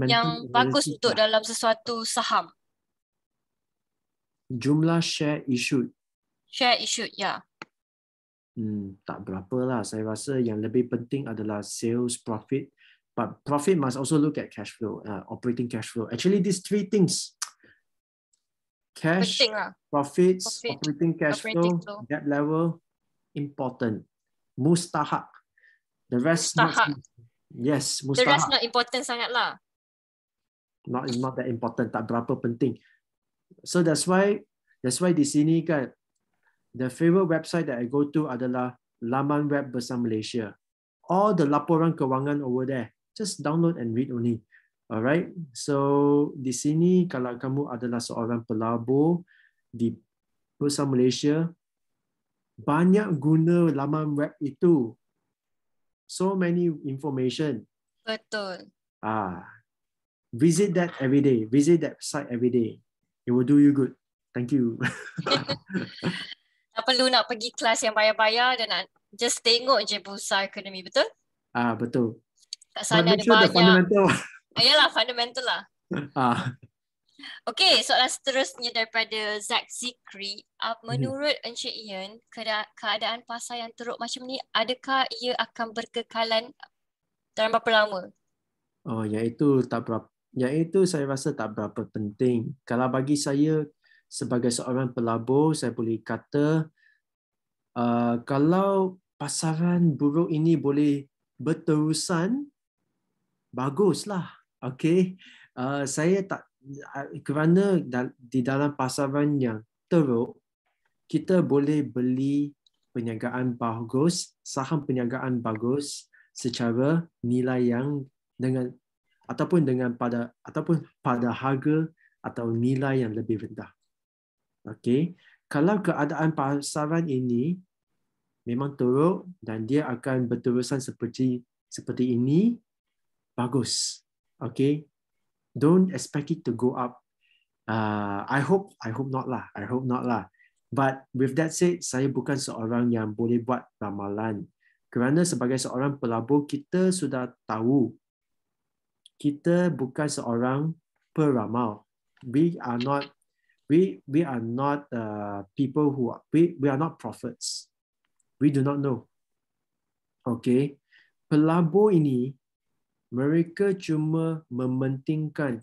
S4: Yang bagus untuk dalam sesuatu saham.
S5: Jumlah share issued.
S4: Share issued, ya.
S5: Tak berapa lah. Saya rasa yang lebih penting adalah sales, profit. But profit must also look at cash flow, operating cash flow. Actually, these three things: cash, profits, operating cash flow, debt level, important. Mustahak. The rest
S4: mustahak.
S5: Yes, mustahak.
S4: The rest not important sangat lah.
S5: Not that important. Tak berapa penting. So that's why di sini kan, the favorite website that I go to adalah laman web Besar Malaysia. All the laporan kewangan over there. Just download and read only. Alright. So di sini kalau kamu adalah seorang pelabur di Besar Malaysia, banyak guna laman web itu. So many information.
S4: Betul.
S5: Visit that every day. Visit that site every day. It will do you good. Thank you.
S4: Tak perlu nak pergi kelas yang bayar-bayar dan nak just tengok je bursa ekonomi, betul?
S5: Betul.
S4: Kat sana ada banyak. Fundamental. Ayalah, fundamental lah. Okey, soalan seterusnya daripada Zack Zikri. Menurut Encik Ian, keadaan pasar yang teruk macam ni, adakah ia akan berkekalan dalam berapa lama? Yang itu saya rasa tak berapa penting. Kalau bagi saya sebagai seorang pelabur, saya boleh kata kalau pasaran buruk ini boleh berterusan, baguslah. Okay. Saya tak, kerana di dalam pasaran yang teruk, kita boleh beli perniagaan bagus, saham perniagaan bagus secara nilai yang pada harga atau nilai yang lebih rendah. Okay. Kalau keadaan pasaran ini memang teruk dan dia akan berterusan seperti ini, bagus. Okay. Don't expect it to go up. I hope not lah. But with that said, saya bukan seorang yang boleh buat ramalan. Kerana sebagai seorang pelabur, kita sudah tahu kita bukan seorang peramal. We are not people who we are not prophets. We do not know. Okay. Pelabur ini, mereka cuma mementingkan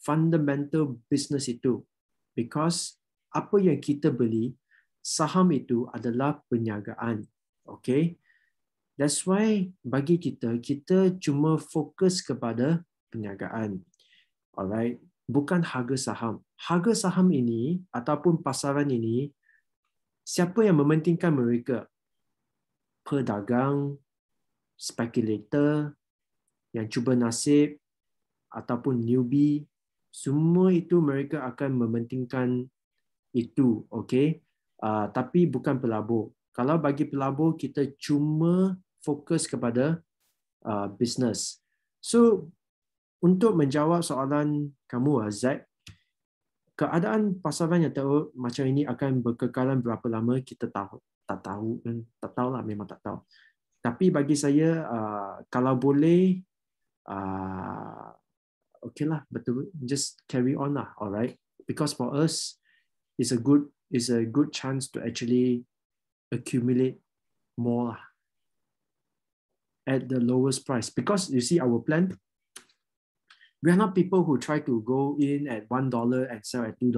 S5: fundamental business itu. Because apa yang kita beli, saham itu adalah perniagaan. Okay? That's why bagi kita cuma fokus kepada perniagaan. Alright? Bukan harga saham. Harga saham ini ataupun pasaran ini, siapa yang mementingkan mereka? Pedagang, spekulator, yang cuba nasib, ataupun newbie, semua itu mereka akan mementingkan itu, okay? Tapi bukan pelabur. Kalau bagi pelabur, kita cuma fokus kepada business. So, untuk menjawab soalan kamu, Azad, keadaan pasaran yang teruk macam ini akan berkekalan berapa lama, kita tahu. Tak tahu lah, memang tak tahu. Tapi bagi saya, kalau boleh, okay lah, betul, just carry on lah, alright? Because for us, it's a good chance to actually accumulate more lah, at the lowest price. Because you see our plan, we are not people who try to go in at $1 and sell at $2.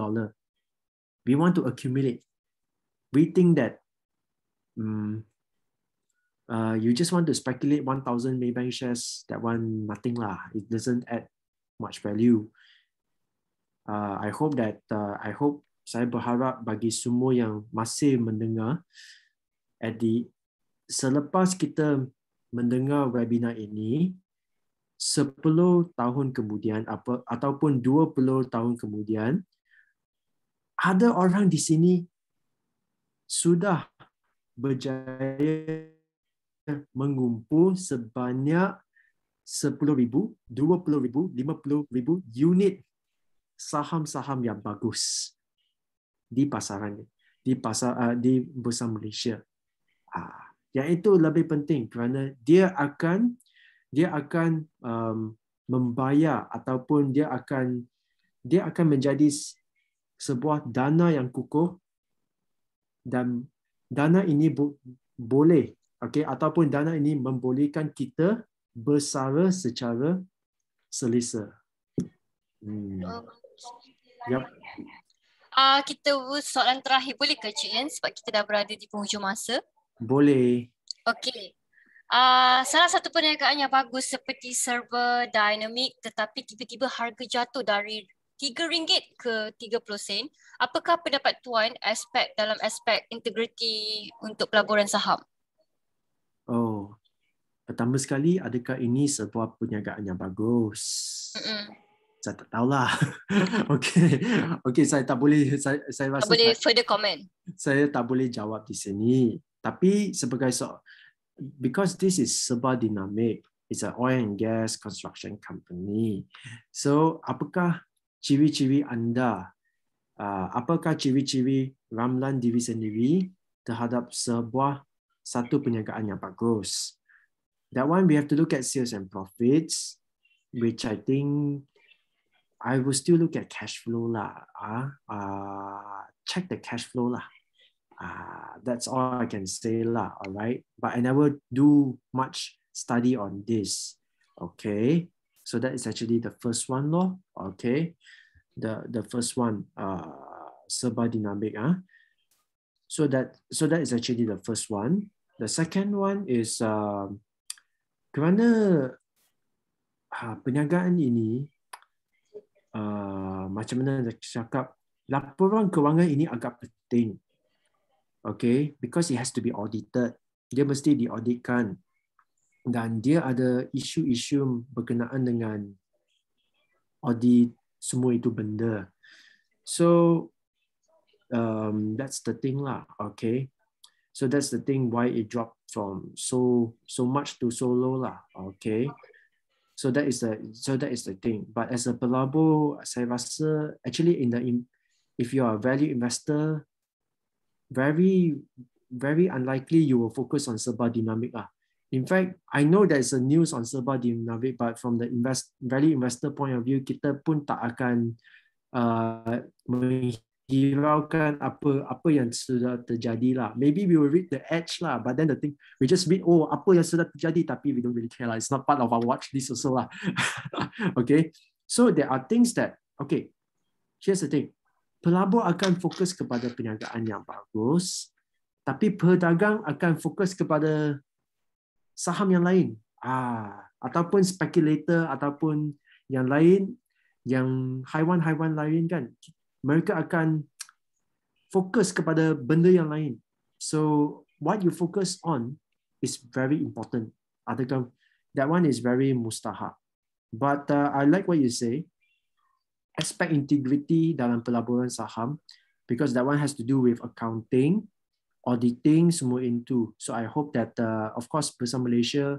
S5: We want to accumulate. We think that you just want to speculate 1,000 Maybank shares, that one nothing lah. It doesn't add much value. I hope saya berharap bagi semua yang masih mendengar, selepas kita mendengar webinar ini, 10 tahun kemudian ataupun 20 tahun kemudian, ada orang di sini sudah berjaya mengumpul sebanyak 10,000, 20,000, 50,000 unit saham-saham yang bagus di pasaran, di Bursa Malaysia. Yang itu lebih penting kerana dia akan membayar ataupun dia akan menjadi sebuah dana yang kukuh, dan dana ini boleh, okay, ataupun dana ini membolehkan kita bersara secara selesa. Yep.
S4: Kita soalan terakhir boleh ke Cik Ian, sebab kita dah berada di penghujung masa?
S5: Boleh.
S4: Okey. Salah satu perniagaan yang bagus seperti server dynamic, tetapi tiba-tiba harga jatuh dari RM3 ke 30 sen. Apakah pendapat Tuan dalam aspek integriti untuk pelaburan saham?
S5: Oh, pertama sekali, adakah ini sebuah perniagaan yang bagus? Saya tak tahulah. Okey, saya tak boleh, saya rasa
S4: tak boleh further comment.
S5: Saya tak boleh jawab di sini. Tapi sebagai because this is Serba Dynamic, it's an oil and gas construction company. So, apakah ciri-ciri anda? Apakah ciri-ciri ramalan diri sendiri terhadap satu perniagaan yang bagus? That one we have to look at sales and profits, which I think I will still look at cash flow lah. Check the cash flow lah. That's all I can say lah. Alright, but I never do much study on this. Okay, so that is actually the first one lor. Okay, the first one, Serba Dynamic. So that is actually the first one. The second one is kerana perniagaan ini, macam mana nak cakap, laporan kewangan ini agak penting. Okay, because it has to be audited. Dia mesti diauditkan. Dan dia ada isu-isu berkenaan dengan audit semua itu benda. So, that's the thing lah. Okay, so that's the thing why it dropped from so much to so low lah. Okay, so that is the thing. But as a pelabur, saya rasa actually if you are a value investor, very unlikely you will focus on Serba Dynamic lah. In fact, I know there is a news on Serba Dynamic, but from the value investor point of view, kita pun tak akan menghiraukan apa yang sudah terjadi lah. Maybe we will read the edge lah, but then the thing, we just read, apa yang sudah terjadi, tapi we don't really care lah. It's not part of our watch list also lah. Okay, so there are things that Okay, here's the thing. Pelabur akan fokus kepada perniagaan yang bagus, tapi pedagang akan fokus kepada saham yang lain. Ataupun speculator ataupun yang lain, yang haiwan-haiwan lain kan. Mereka akan fokus kepada benda yang lain. So what you focus on is very important. That one is very mustahab. But I like what you say. Aspect integrity dalam pelaburan saham, because that one has to do with accounting, auditing, semua into. So I hope that, of course, bersama Malaysia,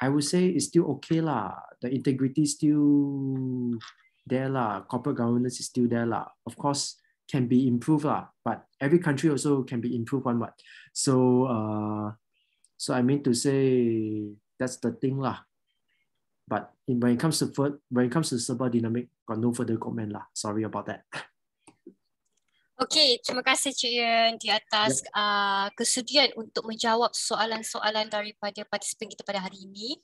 S5: I would say it's still okay lah. The integrity is still there lah. Corporate governance is still there lah. Of course, can be improved lah. But every country also can be improved on what. So I mean to say that's the thing lah. But when it comes to serba dynamic, got no further comment lah. Sorry about that.
S4: Okey, terima kasih Cik Yuan di atas kesudian untuk menjawab soalan-soalan daripada partisipan kita pada hari ini.